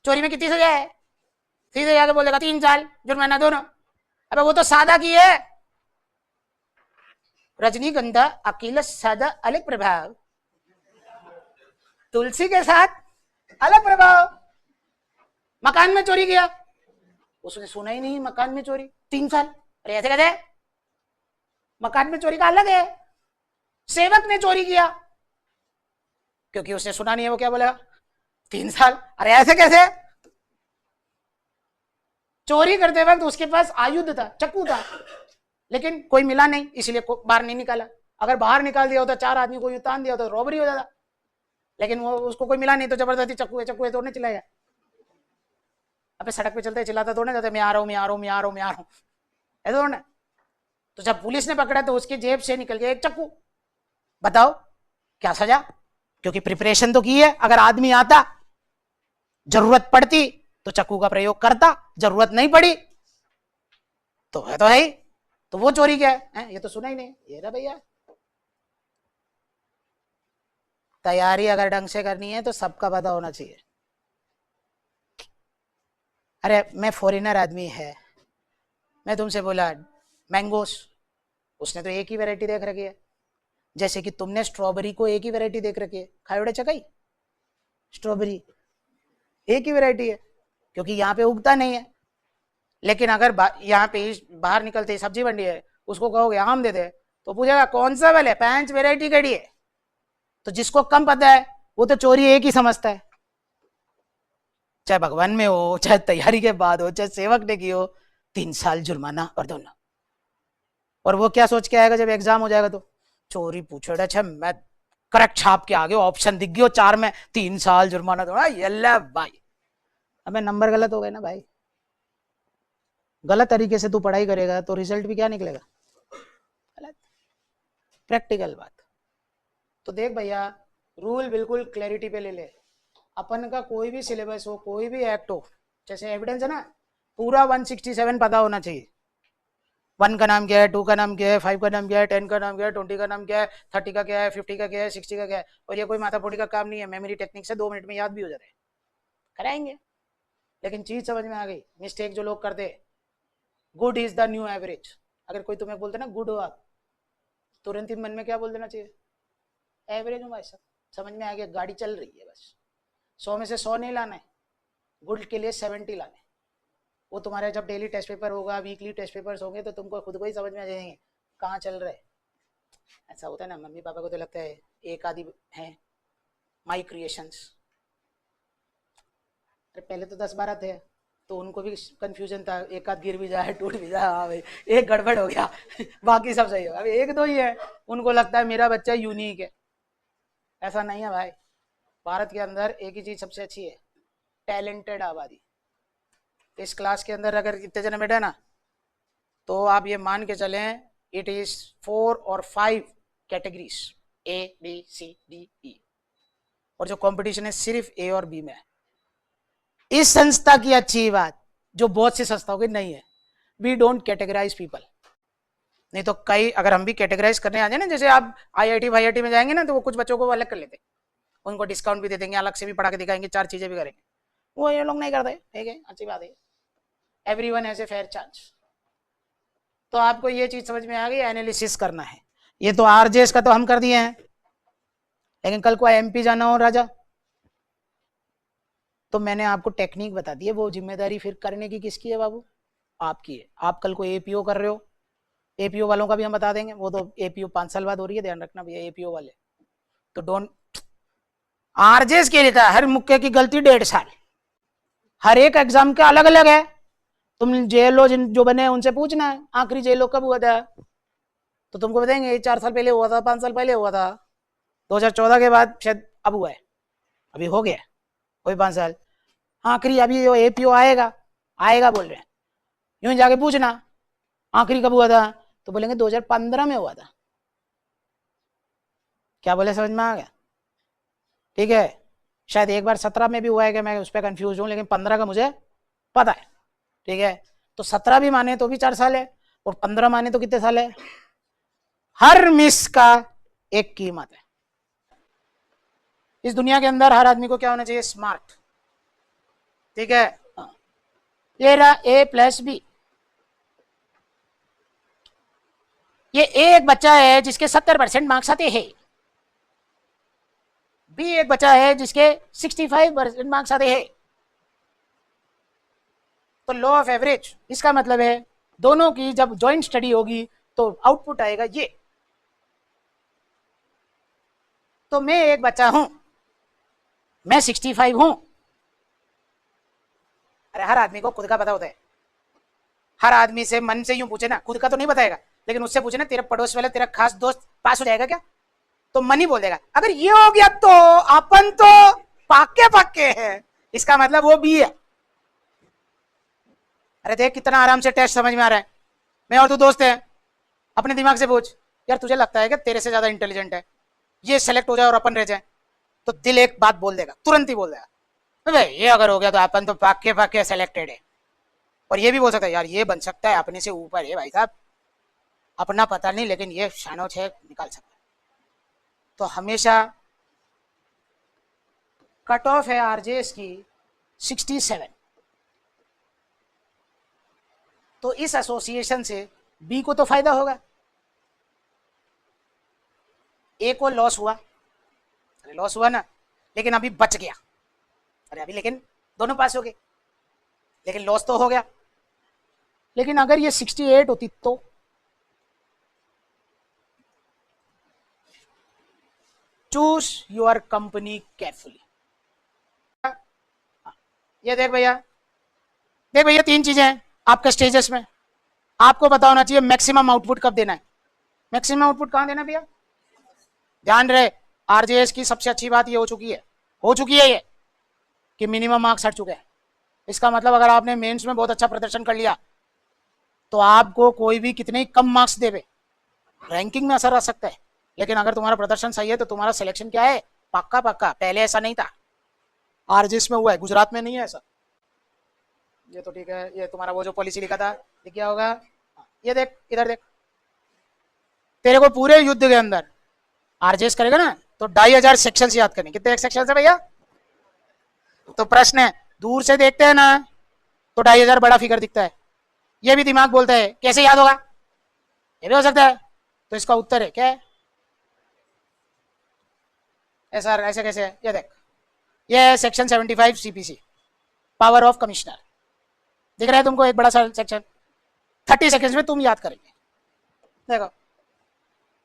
चोरी में कितनी सजा है, सीधे जाके बोलेगा 3 साल जुर्माना दोनों। अबे वो तो सादा की है, रजनीगंधा अकेला सादा अलग प्रभाव, तुलसी के साथ अलग प्रभाव। मकान में चोरी किया, उसने सुना ही नहीं मकान में चोरी 3 साल, अरे ऐसे कहते हैं, मकान में चोरी का अलग है। सेवक ने चोरी किया, क्योंकि उसने सुना नहीं है, वो क्या बोलेगा 3 साल, अरे ऐसे कैसे? चोरी करते वक्त उसके पास आयुध था, चक्कू था, लेकिन कोई मिला नहीं इसलिए बाहर नहीं निकाला। अगर बाहर निकाल दिया होता, 4 आदमी को तान दिया होता, तो रॉबरी हो जाता, लेकिन वो उसको कोई मिला नहीं तो जबरदस्ती चक्कू है तोड़ने चिल्लाया। अबे सड़क पे चलते चिल्लाता तोड़ने जाते, मैं आ रहा हूँ मैं आ रहा हूँ मैं आ रहा हूँ मैं आ रहा हूँ, ऐसा तोड़ना। तो जब पुलिस ने पकड़ा तो उसकी जेब से निकल गया एक चक्कू, बताओ क्या सजा? क्योंकि प्रिपरेशन तो की है, अगर आदमी आता जरूरत पड़ती तो चक्कू का प्रयोग करता, जरूरत नहीं पड़ी तो है तो है ही, तो वो चोरी क्या है? ये तो सुना ही नहीं, ये रहा भैया। तैयारी अगर ढंग से करनी है तो सबका पता होना चाहिए। अरे मैं फॉरेनर आदमी है, मैं तुमसे बोला मैंगोस, उसने तो एक ही वैरायटी देख रखी है, जैसे कि तुमने स्ट्रॉबेरी को एक ही वैरायटी देख रखी है, खायोड़े चकई स्ट्रॉबेरी एक ही वैरायटी है, क्योंकि यहाँ पे उगता नहीं है। लेकिन अगर यहाँ पे बाहर निकलते सब्जी मंडी है, उसको कहोगे आम दे दे, तो पूछेगा कौन सा वाले 5 वैरायटी कड़ी है। तो जिसको कम पता है वो तो चोरी एक ही समझता है, चाहे भगवान में हो, चाहे तैयारी के बाद हो, चाहे सेवक ने की हो, 3 साल जुर्माना और दोनों। और वो क्या सोच के आएगा जब एग्जाम हो जाएगा तो चोरी पूछो, अच्छा मैं करेक्ट छाप के आगे ऑप्शन दिख गया 4 में 3 साल जुर्माना दो, ये भाई अबे नंबर गलत हो गए ना भाई। गलत तरीके से तू पढ़ाई करेगा तो रिजल्ट भी क्या निकलेगा, गलत। प्रैक्टिकल बात। तो देख भैया, रूल बिल्कुल क्लैरिटी पे ले ले। अपन का कोई भी सिलेबस हो, कोई भी एक्ट हो, जैसे एविडेंस है ना, पूरा 167 पता होना चाहिए। 1 का नाम क्या है, 2 का नाम क्या है, 5 का नाम क्या है, 10 का नाम क्या है, 20 का नाम क्या है, 30 का क्या है, 50 का क्या है, 60 का क्या है। और ये कोई माथापोटी का काम नहीं है, मेमोरी टेक्निक से 2 मिनट में याद भी हो जाता है, कराएंगे। लेकिन चीज समझ में आ गई। मिस्टेक जो लोग करते, good is the new average. अगर कोई तुम्हें बोलते ना गुड हो आप, तुरंत ही मन में क्या बोल देना चाहिए, एवरेज हूँ भाई साहब, समझ में आ गया, गाड़ी चल रही है बस। 100 में से 100 नहीं लाना है, गुड के लिए 70 लाने। वो तुम्हारे जब डेली टेस्ट पेपर होगा, वीकली टेस्ट पेपर्स होंगे, तो तुमको खुद को ही समझ में आ जाएंगे कहाँ चल रहे। ऐसा होता है ना, मम्मी पापा को तो लगता है एक आदि है माई क्रिएशंस, अरे पहले तो 10-12 थे, तो उनको भी कंफ्यूजन था, एक आध गिर भी जाए टूट भी जाए, हाँ भाई एक गड़बड़ हो गया बाकी सब सही हो। अभी 1-2 ही है, उनको लगता है मेरा बच्चा यूनिक है। ऐसा नहीं है भाई, भारत के अंदर एक ही चीज सबसे अच्छी है, टैलेंटेड आबादी। इस क्लास के अंदर अगर कितने जने बैठे ना, तो आप ये मान के चलें इट इज 4 और 5 कैटेगरीज, ABCDE, और जो कंपटीशन है सिर्फ A और B में है। इस संस्था की अच्छी बात जो बहुत सी संस्थाओं की नहीं है, वी डोंट कैटेगराइज पीपल। नहीं तो कई अगर हम भी कैटेगराइज करने आ जाए ना, जैसे आप आईआईटी वाईआईटी में जाएंगे ना, तो वो कुछ बच्चों को अलग कर लेते, उनको डिस्काउंट भी दे देंगे, अलग से भी पढ़ा के दिखाएंगे, 4 चीजें भी करेंगे। वो ये लोग नहीं करते, ठीक है, अच्छी बात है। Everyone has a fair chance. तो आपको ये चीज समझ में आ गई, एनालिसिस करना है। ये तो आरजेएस का तो हम कर दिए हैं, लेकिन कल को एमपी जाना हो राजा, तो मैंने आपको टेक्निक बता दी है, वो जिम्मेदारी फिर करने की किसकी है बाबू? आपकी है। आप कल को एपीओ कर रहे हो, एपीओ वालों का भी हम बता देंगे, वो तो एपीओ 5 साल बाद हो रही है, ध्यान रखना भैया एपीओ वाले। तो डोंट, आरजेएस के लिए था हर मुक्के की गलती 1.5 साल, हर एक एग्जाम का अलग अलग है। तुम जेएलओ जो बने उनसे पूछना है आखिरी जेएलओ कब हुआ था, तो तुमको बताएंगे 4 साल पहले हुआ था, 5 साल पहले हुआ था, 2014 के बाद शायद अब हुआ है, अभी हो गया कोई 5 साल। आखिरी अभी जो एपीओ आएगा, आएगा बोल रहे हैं, यूं जाके पूछना आखिरी कब हुआ था, तो बोलेंगे 2015 में हुआ था। क्या बोले, समझ में आ गया? ठीक है, शायद एक बार 17 में भी हुआ है कि मैं उस पर कंफ्यूज हूँ, लेकिन 15 का मुझे पता है। ठीक है, तो 17 भी माने तो भी 4 साल है, और 15 माने तो कितने साल है? हर मिस का एक कीमत है। इस दुनिया के अंदर हर आदमी को क्या होना चाहिए? स्मार्ट। ठीक है, ये रहा ए प्लस बी। ये एक बच्चा है जिसके 70% मार्क्स आते हैं, बी एक बच्चा है जिसके 65% मार्क्स आते हैं। तो लॉ ऑफ एवरेज, इसका मतलब है दोनों की जब जॉइंट स्टडी होगी तो आउटपुट आएगा ये। तो मैं एक बच्चा हूं, मैं 65 हूं। अरे हर आदमी को खुद का पता होता है, हर आदमी से मन से यूं पूछे ना, खुद का तो नहीं बताएगा, लेकिन उससे पूछे ना तेरे पड़ोस वाले तेरा खास दोस्त पास हो जाएगा क्या, तो मन ही बोल देगा। अगर ये हो गया तो अपन तो पक्के पक्के हैं, इसका मतलब वो भी है। अरे देख कितना आराम से टेस्ट समझ में आ रहा है, मैं और तू दोस्त है, अपने दिमाग से पूछ यार तुझे लगता है कि तेरे से ज्यादा इंटेलिजेंट है, ये सेलेक्ट हो जाए और अपन रह जाए, तो दिल एक बात बोल देगा, तुरंत ही बोल देगा अबे ये अगर हो गया तो अपन तो पक्के पक्के सेलेक्टेड है। और ये भी बोल सकता है यार ये बन सकता है, अपने से ऊपर है भाई साहब, अपना पता नहीं लेकिन ये शानो छे निकाल सकता है। तो हमेशा कट ऑफ है आरजेएस की 67। तो इस एसोसिएशन से बी को तो फायदा होगा, ए को लॉस हुआ, अरे लॉस हुआ ना, लेकिन अभी बच गया, अरे अभी लेकिन दोनों पास हो गए, लेकिन लॉस तो हो गया। लेकिन अगर ये 68 होती तो चूज योर कंपनी केयरफुली। ये देख भैया, देख भैया 3 चीजें हैं आपके स्टेजेस में, आपको पता होना चाहिए मैक्सिमम आउटपुट कब देना है। मैक्सिमम आउटपुट कहां देना है भैया? ध्यान रहे, आरजेएस की सबसे अच्छी बात ये हो चुकी है ये कि मिनिमम मार्क्स हट चुके हैं। इसका मतलब अगर आपने मेंस में बहुत अच्छा प्रदर्शन कर लिया तो आपको कोई भी कितने ही कम मार्क्स देवे रैंकिंग में असर आ सकता है, लेकिन अगर तुम्हारा प्रदर्शन सही है तो तुम्हारा सिलेक्शन क्या है? पक्का पक्का। पहले ऐसा नहीं था, आरजेएस में हुआ है, गुजरात में नहीं है ऐसा। ये तो ठीक है, ये तुम्हारा वो जो पॉलिसी लिखा था ये क्या होगा? ये देख इधर देख, तेरे को पूरे युद्ध के अंदर आरजेएस करेगा ना तो 2500 सेक्शन याद करने। कितने सेक्शन है भैया? तो प्रश्न है, दूर से देखते हैं ना तो 2500 बड़ा फिगर दिखता है, ये भी दिमाग बोलता है कैसे याद होगा, ये भी हो सकता है। तो इसका उत्तर है क्या है? ऐसा ऐसे कैसे है? ये देख, ये है section 75 CPC, power of commissioner, दिख रहा है तुमको एक बड़ा सा सेक्शन, 30 सेकेंड्स में तुम याद करेंगे। देखो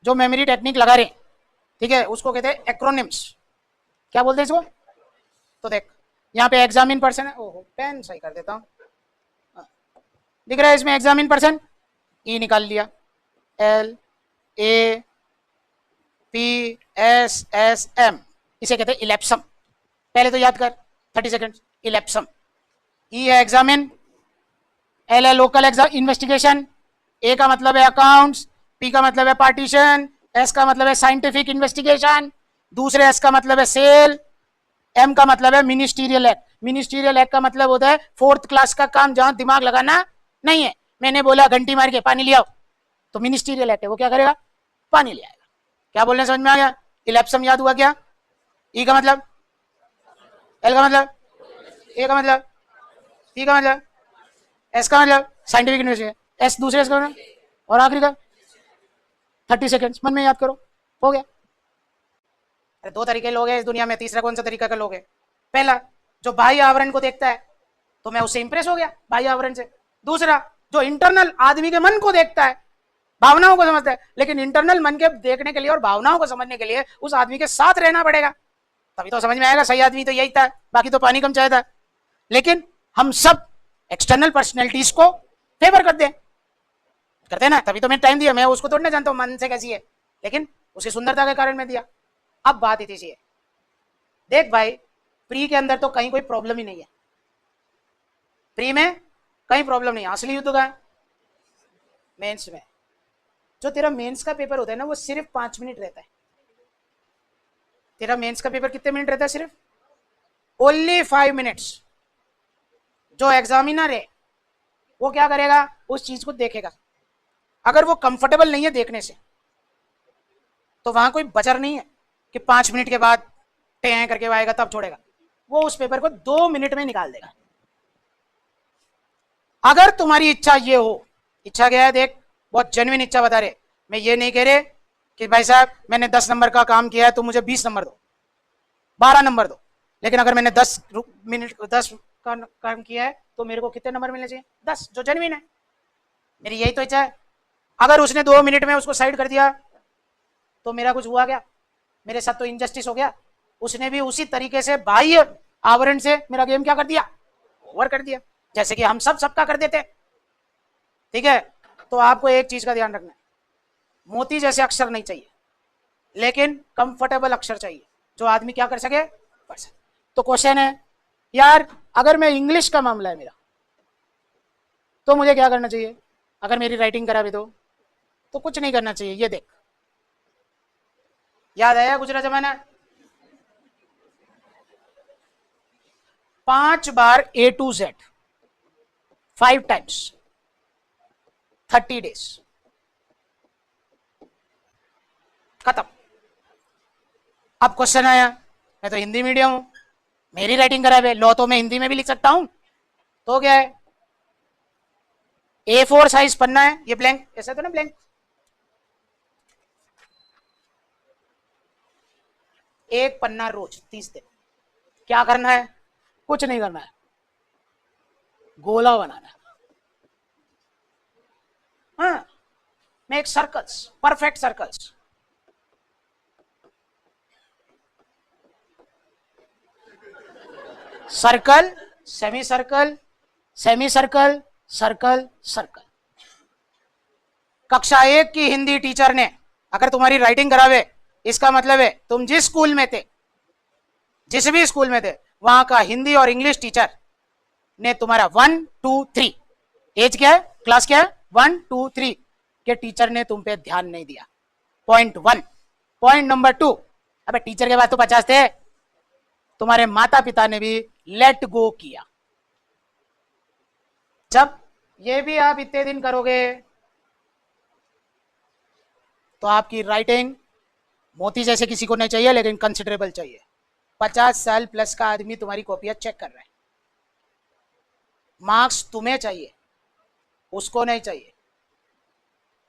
जो मेमोरी टेक्निक लगा रहे, ठीक है, उसको कहते हैं एक्रोनिम्स। क्या बोलते हैं इसको? तो देख यहाँ पे एग्जामिन पर्सन है, ओहो पेन सही कर देता हूँ, दिख रहा है इसमें एग्जामिन पर्सन, ई निकाल लिया, L A P S S M, इसे कहते हैं इलेप्सम। पहले तो याद कर 30 सेकेंड, इलेप्सम। ई है एग्जामिन, एल है लोकल एग्जाम इन्वेस्टिगेशन, ए का मतलब है अकाउंट्स, पी का मतलब है पार्टीशन, एस का मतलब है साइंटिफिक इन्वेस्टिगेशन, दूसरे एस का मतलब है सेल, एम का मतलब है मिनिस्टीरियल एक्ट। मिनिस्टीरियल एक्ट का मतलब होता है 4th क्लास का काम जहां दिमाग लगाना नहीं है। मैंने बोला घंटी मार के पानी ले आओ, तो मिनिस्टीरियल एक्ट है, वो क्या करेगा, पानी ले आएगा। क्या बोलने समझ में आ गया? इलेप्सम याद हुआ क्या? ई का मतलब, एल का मतलब, ए का मतलब, ई का मतलब, एस का मतलब साइंटिफिक यूनिवर्सिटी, एस दूसरे एस का मतलब, और आखिरी का 30 सेकेंड्स मन में याद करो, हो गया। अरे दो तरीके लोग हैं इस दुनिया में, तीसरा कौन सा तरीका का लोग है? पहला जो बाह्य आवरण को देखता है तो मैं उससे इंप्रेस हो गया बाह्य आवरण से। दूसरा जो इंटरनल आदमी के मन को देखता है, भावनाओं को समझता है, लेकिन इंटरनल मन के देखने के लिए और भावनाओं को समझने के लिए उस आदमी के साथ रहना पड़ेगा, तभी तो समझ में आएगा। सही आदमी तो यही था, बाकी तो पानी कम चाहता है। लेकिन हम सब एक्सटर्नल पर्सनैलिटीज को फेवर करते हैं ना, तभी तो मैं टाइम दिया। मैं उसको थोड़ी ना जानता हूँ मन से कैसी है, लेकिन उसकी सुंदरता के कारण मैं दिया। अब बात इतनी सी है, देख भाई, प्री के अंदर तो कहीं कोई प्रॉब्लम ही नहीं है, प्री में कहीं प्रॉब्लम नहीं है। असली युद्ध का मेंस में, जो तेरा मेंस का पेपर होता है ना, वो सिर्फ 5 मिनट रहता है। तेरा मेंस का पेपर कितने मिनट रहता है? सिर्फ ओनली 5 मिनट्स। जो एग्जामिनर है वो क्या करेगा, उस चीज को देखेगा। अगर वो कंफर्टेबल नहीं है देखने से, तो वहां कोई बजर नहीं है कि 5 मिनट के बाद टें करके आएगा तब छोड़ेगा। वो उस पेपर को 2 मिनट में निकाल देगा। अगर तुम्हारी इच्छा ये हो, इच्छा क्या है देख, बहुत जेन्युइन इच्छा बता रहे, मैं ये नहीं कह रहे कि भाई साहब मैंने 10 नंबर का काम किया है तो मुझे 20 नंबर दो, 12 नंबर दो, लेकिन अगर मैंने 10 का काम किया है तो मेरे को कितने नंबर मिलने चाहिए? 10, जो जेन्युइन है। मेरी यही तो इच्छा है। अगर उसने 2 मिनट में उसको साइड कर दिया तो मेरा कुछ हुआ क्या? मेरे साथ तो इनजस्टिस हो गया। उसने भी उसी तरीके से बाह्य आवरण से मेरा गेम क्या कर दिया, ओवर कर दिया, जैसे कि हम सब सबका कर देते। ठीक है, तो आपको एक चीज का ध्यान रखना है, मोती जैसे अक्षर नहीं चाहिए, लेकिन कंफर्टेबल अक्षर चाहिए, जो आदमी क्या कर सके, पढ़ सके। तो क्वेश्चन है यार, अगर मैं इंग्लिश का मामला है मेरा, तो मुझे क्या करना चाहिए? अगर मेरी राइटिंग खराब है तो कुछ नहीं करना चाहिए। ये देख, याद आया गुजरा जमाना? 5 बार A to Z 5 times 30 days, खत्म। अब क्वेश्चन आया, मैं तो हिंदी मीडियम हूं, मेरी राइटिंग खराब है, लो तो मैं हिंदी में भी लिख सकता हूं, तो क्या है, A4 साइज पन्ना है, ये ब्लैंक, ऐसा तो ना ब्लैंक, एक पन्ना रोज 30 दिन। क्या करना है? कुछ नहीं करना है, गोला बनाना है। हाँ, make circles, perfect circles. Circle, semi circle, semi circle, circle, circle. कक्षा 1 की हिंदी टीचर ने अगर तुम्हारी राइटिंग करावे, इसका मतलब है तुम जिस स्कूल में थे, जिस भी स्कूल में थे, वहां का हिंदी और इंग्लिश टीचर ने तुम्हारा 1 2 3, एज क्या है, क्लास क्या है, 1 2 3 के टीचर ने तुम पे ध्यान नहीं दिया। पॉइंट 1। पॉइंट नंबर 2, अबे टीचर के बाद तो 50 थे, तुम्हारे माता पिता ने भी लेट गो किया। जब ये भी आप इतने दिन करोगे तो आपकी राइटिंग मोती जैसे किसी को नहीं चाहिए, लेकिन कंसिडरेबल चाहिए। 50 साल प्लस का आदमी तुम्हारी कॉपियां चेक कर रहा है, मार्क्स तुम्हें चाहिए, उसको नहीं चाहिए।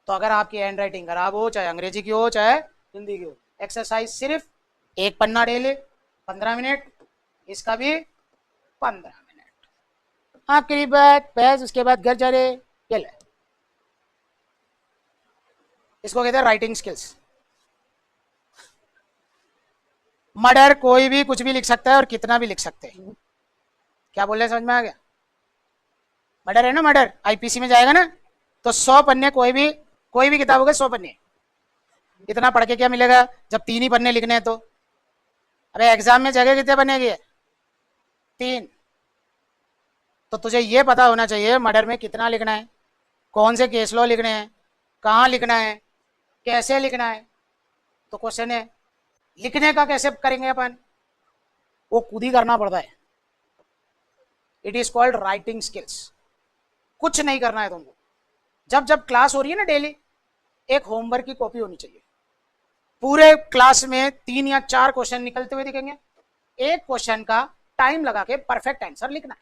तो अगर आपकी हैंड राइटिंग खराब हो, चाहे अंग्रेजी की हो चाहे हिंदी की हो, एक्सरसाइज सिर्फ एक पन्ना डेली 15 मिनट, इसका भी 15 मिनट, आखिरी बात बस, उसके बाद घर जा रहे। ये ले, इसको कहते हैं राइटिंग स्किल्स। मर्डर कोई भी कुछ भी लिख सकता है और कितना भी लिख सकते हैं। क्या बोल रहे, समझ में आ गया? मर्डर है ना, मर्डर आईपीसी में जाएगा ना, तो 100 पन्ने, कोई भी किताब होगा 100 पन्ने। इतना पढ़ के क्या मिलेगा जब 3 ही पन्ने लिखने हैं तो? अबे एग्जाम में जगह कितने पन्ने की है? 3। तो तुझे ये पता होना चाहिए मर्डर में कितना लिखना है, कौन से केस लॉ लिखने हैं, कहाँ लिखना है, कैसे लिखना है। तो क्वेश्चन है, लिखने का कैसे करेंगे अपन? वो खुद ही करना पड़ता है। It is called writing skills. कुछ नहीं करना है तुमको। जब जब क्लास हो रही है ना डेली, एक होमवर्क की कॉपी होनी चाहिए। पूरे क्लास में 3 या 4 क्वेश्चन निकलते हुए दिखेंगे, एक क्वेश्चन का टाइम लगा के परफेक्ट आंसर लिखना है,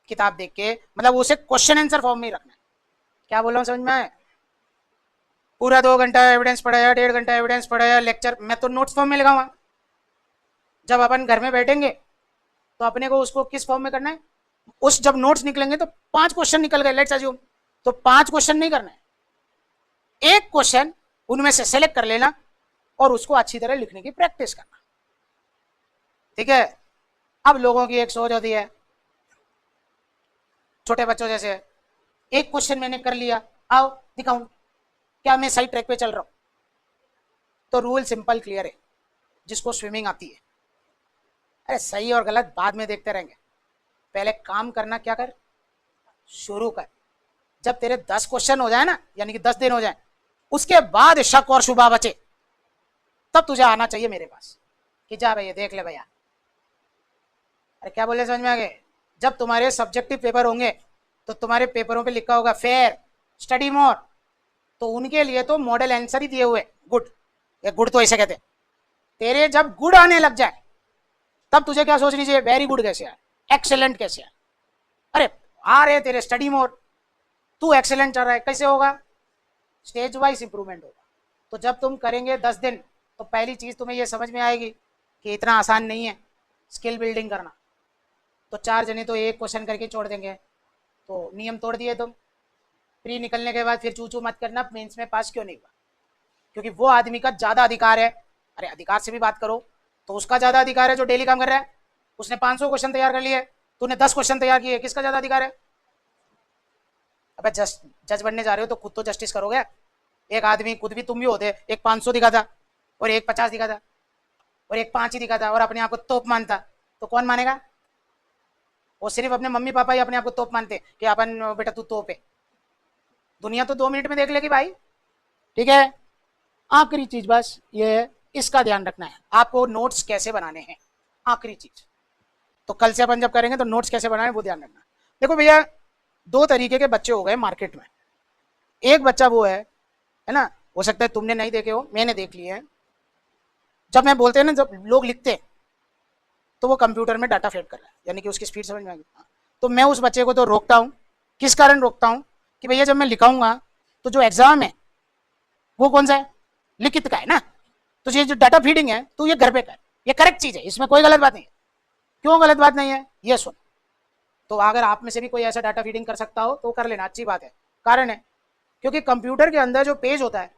किताब देख के, मतलब उसे क्वेश्चन आंसर फॉर्म में ही रखना है। क्या बोल रहा हूँ समझ में आए? पूरा 2 घंटा एविडेंस पढ़ाया, 1.5 घंटा एविडेंस पढ़ाया, लेक्चर मैं तो नोट्स फॉर्म में लिखाऊंगा। जब अपन घर में बैठेंगे तो अपने को उसको किस फॉर्म में करना है, उस जब नोट्स निकलेंगे तो 5 क्वेश्चन निकल गए लेट्स अज्यूम, तो 5 क्वेश्चन नहीं करना है, एक क्वेश्चन उनमें से सेलेक्ट कर लेना और उसको अच्छी तरह लिखने की प्रैक्टिस करना। ठीक है? अब लोगों की एक सोच होती है, छोटे बच्चों जैसे, एक क्वेश्चन मैंने कर लिया, आओ दिखाऊं क्या मैं सही ट्रैक पे चल रहा हूं। तो रूल सिंपल क्लियर है, जिसको स्विमिंग आती है, अरे सही और गलत बाद में देखते रहेंगे, पहले काम करना क्या कर, शुरू कर। जब तेरे 10 क्वेश्चन हो जाए ना, यानी कि 10 दिन हो जाए, उसके बाद शक और शुबा बचे, तब तुझे आना चाहिए मेरे पास कि जा भैया देख ले भैया। अरे क्या बोले समझ में आ गए? जब तुम्हारे सब्जेक्टिव पेपर होंगे तो तुम्हारे पेपरों पे लिखा होगा फेयर, स्टडी मोर, तो उनके लिए तो मॉडल आंसर ही दिए हुए गुड, या गुड तो ऐसे कहते। तेरे जब गुड आने लग जाए तब तुझे क्या सोचनी चाहिए, वेरी गुड कैसे आए, एक्सेलेंट कैसे आए। अरे आ रहे तेरे स्टडी मोर, तू एक्सेलेंट चल रहा है, कैसे होगा, स्टेज वाइज इंप्रूवमेंट होगा। तो जब तुम करेंगे 10 दिन तो पहली चीज तुम्हें यह समझ में आएगी कि इतना आसान नहीं है स्किल बिल्डिंग करना। तो 4 जने तो एक क्वेश्चन करके छोड़ देंगे, तो नियम तोड़ दिए तुम। प्री निकलने के बाद फिर चू चू मत करना मेंस में पास क्यों नहीं हुआ, क्योंकि वो आदमी का ज्यादा अधिकार है। अरे अधिकार से भी बात करो तो उसका ज्यादा अधिकार है जो डेली काम कर रहा है, उसने 500 क्वेश्चन तैयार कर लिए, तूने 10 क्वेश्चन तैयार किए, किसका ज्यादा अधिकार है? अबे जज बनने जा रहे हो तो खुद तो जस्टिस करोगे। एक आदमी खुद भी तुम भी होते, एक 500 दिखाता और एक 50 दिखाता और एक 5 ही दिखाता और अपने आप को तोप मानता, तो कौन मानेगा? वो सिर्फ अपने मम्मी पापा ही अपने आप को तोप मानते कि अपन बेटा तू तोप है, दुनिया तो 2 मिनट में देख लेगी भाई। ठीक है? आखिरी चीज बस ये है, इसका ध्यान रखना है आपको, नोट्स कैसे बनाने हैं, आखिरी चीज। तो कल से अपन जब करेंगे तो नोट्स कैसे बनाए वो ध्यान रखना। देखो भैया, 2 तरीके के बच्चे हो गए मार्केट में। एक बच्चा वो है ना, हो सकता है तुमने नहीं देखे हो, मैंने देख लिए हैं। जब मैं बोलते हैं ना, जब लोग लिखते हैं तो वो कंप्यूटर में डाटा फीड कर रहा है, यानी कि उसकी स्पीड समझ में आ गई। तो मैं उस बच्चे को तो रोकता हूँ। किस कारण रोकता हूँ कि भैया जब मैं लिखाऊंगा तो जो एग्जाम है वो कौन सा है, लिखित का है ना, तो ये जो डाटा फीडिंग है तो ये घर पे कर, ये करेक्ट चीज है, इसमें कोई गलत बात नहीं है। क्यों गलत बात नहीं है ये सुन। तो अगर आप में से भी कोई ऐसा डाटा फीडिंग कर सकता हो तो कर लेना, अच्छी बात है। कारण है क्योंकि कंप्यूटर के अंदर जो पेज होता है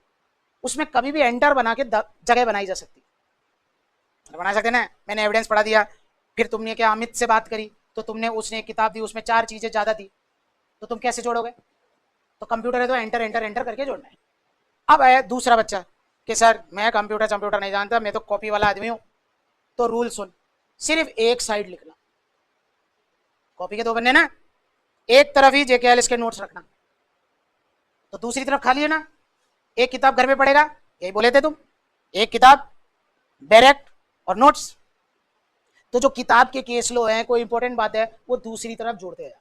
उसमें कभी भी एंटर बना के जगह बनाई जा सकती है, बना सकते ना। मैंने एविडेंस पढ़ा दिया, फिर तुमने क्या अमित से बात करी तो तुमने, उसने एक किताब दी उसमें 4 चीजें ज्यादा थी, तो तुम कैसे जोड़ोगे? तो कंप्यूटर है तो एंटर एंटर एंटर करके जोड़ना है। अब है दूसरा बच्चा कि सर मैं कंप्यूटर नहीं जानता, मैं तो कॉपी वाला आदमी हूँ। तो रूल सुन, सिर्फ एक साइड लिखना, कॉपी के 2 बनने ना, एक तरफ ही जेकेएलएस के नोट्स रखना, तो दूसरी तरफ खाली है ना। एक किताब घर में पढ़ेगा, यही बोले थे तुम, एक किताब डायरेक्ट और नोट्स। तो जो किताब के केस लो है, कोई इंपॉर्टेंट बात है, वो दूसरी तरफ जोड़ते हैं।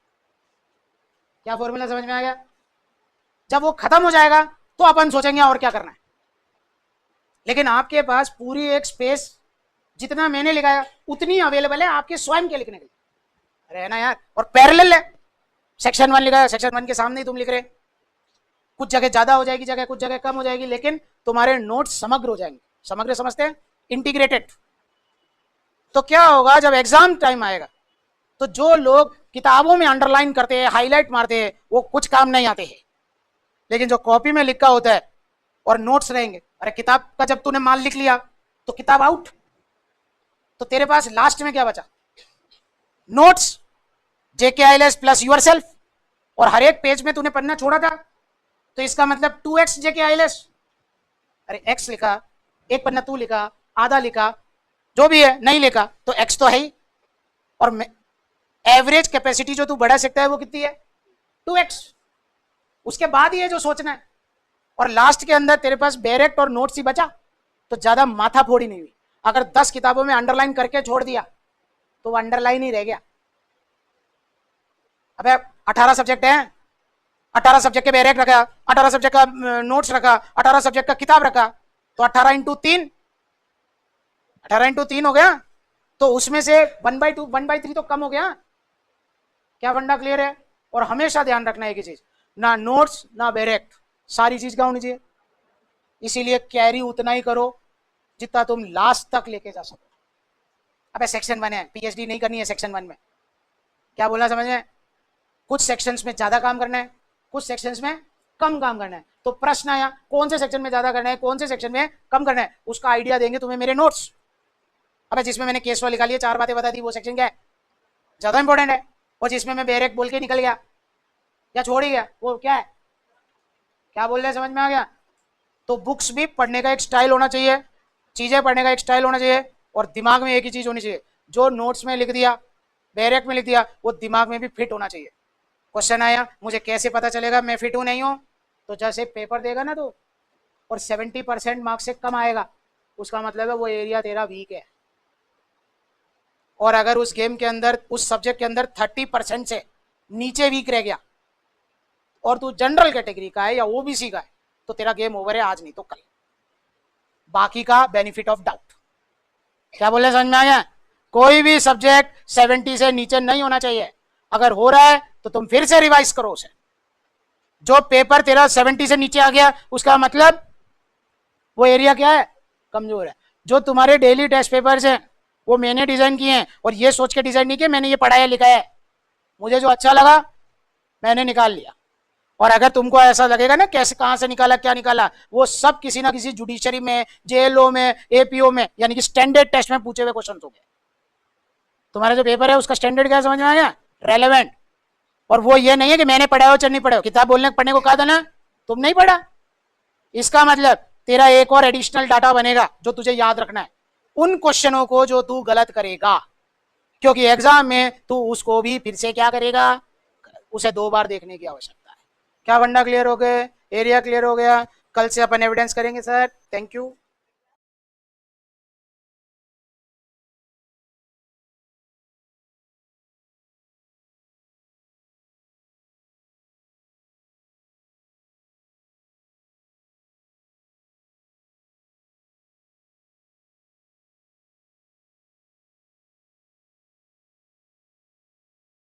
क्या फॉर्मूला समझ में आ गया? जब वो खत्म हो जाएगा तो अपन सोचेंगे और क्या करना है, लेकिन आपके पास पूरी एक स्पेस जितना मैंने लिखाया उतनी अवेलेबल है आपके स्वयं के लिखने के लिए, अरे है ना यार। और पैरेलल है, सेक्शन 1 लिखा है, सेक्शन 1 के सामने ही तुम लिख रहे, कुछ जगह ज्यादा हो जाएगी जगह, कुछ जगह कम हो जाएगी, लेकिन तुम्हारे नोट्स समग्र हो जाएंगे। समग्र समझते हैं, इंटीग्रेटेड। तो क्या होगा जब एग्जाम टाइम आएगा तो जो लोग किताबों में अंडरलाइन करते हैं, हाईलाइट मारते हैं, वो कुछ काम नहीं आते हैं, लेकिन जो कॉपी में लिखा होता है और नोट्स रहेंगे, अरे किताब का जब तूने माल लिख लिया तो किताब आउट, तो तेरे पास लास्ट में क्या बचा, नोट्स, जेकेआईएलएस प्लस यूरसेल्फ, और हर एक पेज में तूने पन्ना छोड़ा था, तो इसका मतलब 2x जेकेआईएलएस। अरे x लिखा, एक पन्ना तू लिखा, आधा लिखा, जो भी है नहीं लिखा, तो x तो है ही, और एवरेज कैपेसिटी जो तू बढ़ा सकता है वो कितनी है, 2x। उसके बाद ही है जो सोचना है, और लास्ट के अंदर तेरे पास डायरेक्ट और नोट्स ही बचा, तो ज्यादा माथा फोड़ी नहीं हुई। अगर 10 किताबों में अंडरलाइन करके छोड़ दिया तो वो अंडरलाइन ही रह गया। अबे 18 सब्जेक्ट हैं, 18 सब्जेक्ट के बैरेक रखा, 18 सब्जेक्ट का नोट्स रखा, 18 सब्जेक्ट का किताब रखा, तो 18 इंटू 3, 18 इंटू 3 हो गया। तो उसमें से 1/2 1/3 तो कम हो गया। क्या फंडा क्लियर है? और हमेशा ध्यान रखना है कि चीज, ना नोट्स ना बैरेक, सारी चीज क्या होनी चाहिए। इसीलिए कैरी उतना ही करो जितना तुम लास्ट तक लेके जा सको। अबे सेक्शन 1 है, पीएचडी नहीं करनी है सेक्शन 1 में। क्या बोला समझ में? कुछ सेक्शंस में ज्यादा काम करना है, कुछ सेक्शंस में कम काम करना है। तो प्रश्न आया कौन से सेक्शन में ज्यादा करना है, कौन से सेक्शन में कम करना है, उसका आइडिया देंगे तुम्हें मेरे नोट्स। अबे जिसमें मैंने केस लॉ निकाली है, 4 बातें बता दी, वो सेक्शन क्या है, ज्यादा इंपॉर्टेंट है। और जिसमें मैं बैरेक बोल के निकल गया या छोड़ ही गया, वो क्या है? क्या बोल रहे, समझ में आ गया? तो बुक्स भी पढ़ने का एक स्टाइल होना चाहिए, चीजें पढ़ने का एक स्टाइल होना चाहिए, और दिमाग में एक ही चीज होनी चाहिए, जो नोट्स में लिख दिया, बैरेक में लिख दिया, वो दिमाग में भी फिट होना चाहिए। क्वेश्चन आया, मुझे कैसे पता चलेगा मैं फिट हूं नहीं हूं? तो जैसे पेपर देगा ना तो, और 70% मार्क्स से कम आएगा, उसका मतलब है वो एरिया तेरा वीक है। और अगर उस गेम के अंदर, उस सब्जेक्ट के अंदर 30% से नीचे वीक रह गया, और तू जनरल कैटेगरी का है या ओबीसी का है, तो तेरा गेम ओवर है, आज नहीं तो कल। बाकी का बेनिफिट ऑफ डाउट। क्या बोले, समझ में आ गया? कोई भी सब्जेक्ट 70 से नीचे नहीं होना चाहिए। अगर हो रहा है तो तुम फिर से रिवाइज करो उसे। जो पेपर तेरा 70 से नीचे आ गया, उसका मतलब वो एरिया क्या है, कमजोर है। जो तुम्हारे डेली टेस्ट पेपर्स हैं, वो मैंने डिजाइन किए हैं, और ये सोच के डिजाइन नहीं किया मैंने ये पढ़ाया लिखा है, मुझे जो अच्छा लगा मैंने निकाल लिया। और अगर तुमको ऐसा लगेगा ना कैसे, कहां से निकाला, क्या निकाला, वो सब किसी ना किसी जुडिशरी में, जेएलओ में, एपीओ में, यानी कि स्टैंडर्ड टेस्ट में पूछे हुए क्वेश्चन हो गए। तुम्हारा जो पेपर है उसका स्टैंडर्ड क्या, समझ में आ गया? रेलेवेंट। और वो ये नहीं है कि मैंने पढ़ा हो चाहे नहीं पढ़ा हो, किताब बोलने पढ़ने को कहा था ना, तुम नहीं पढ़ा, इसका मतलब तेरा एक और एडिशनल डाटा बनेगा जो तुझे याद रखना है, उन क्वेश्चनों को जो तू गलत करेगा, क्योंकि एग्जाम में तू उसको भी फिर से क्या करेगा, उसे 2 बार देखने की आवश्यकता है। क्या फंडा क्लियर हो गए, एरिया क्लियर हो गया? कल से अपन एविडेंस करेंगे सर। Thank you.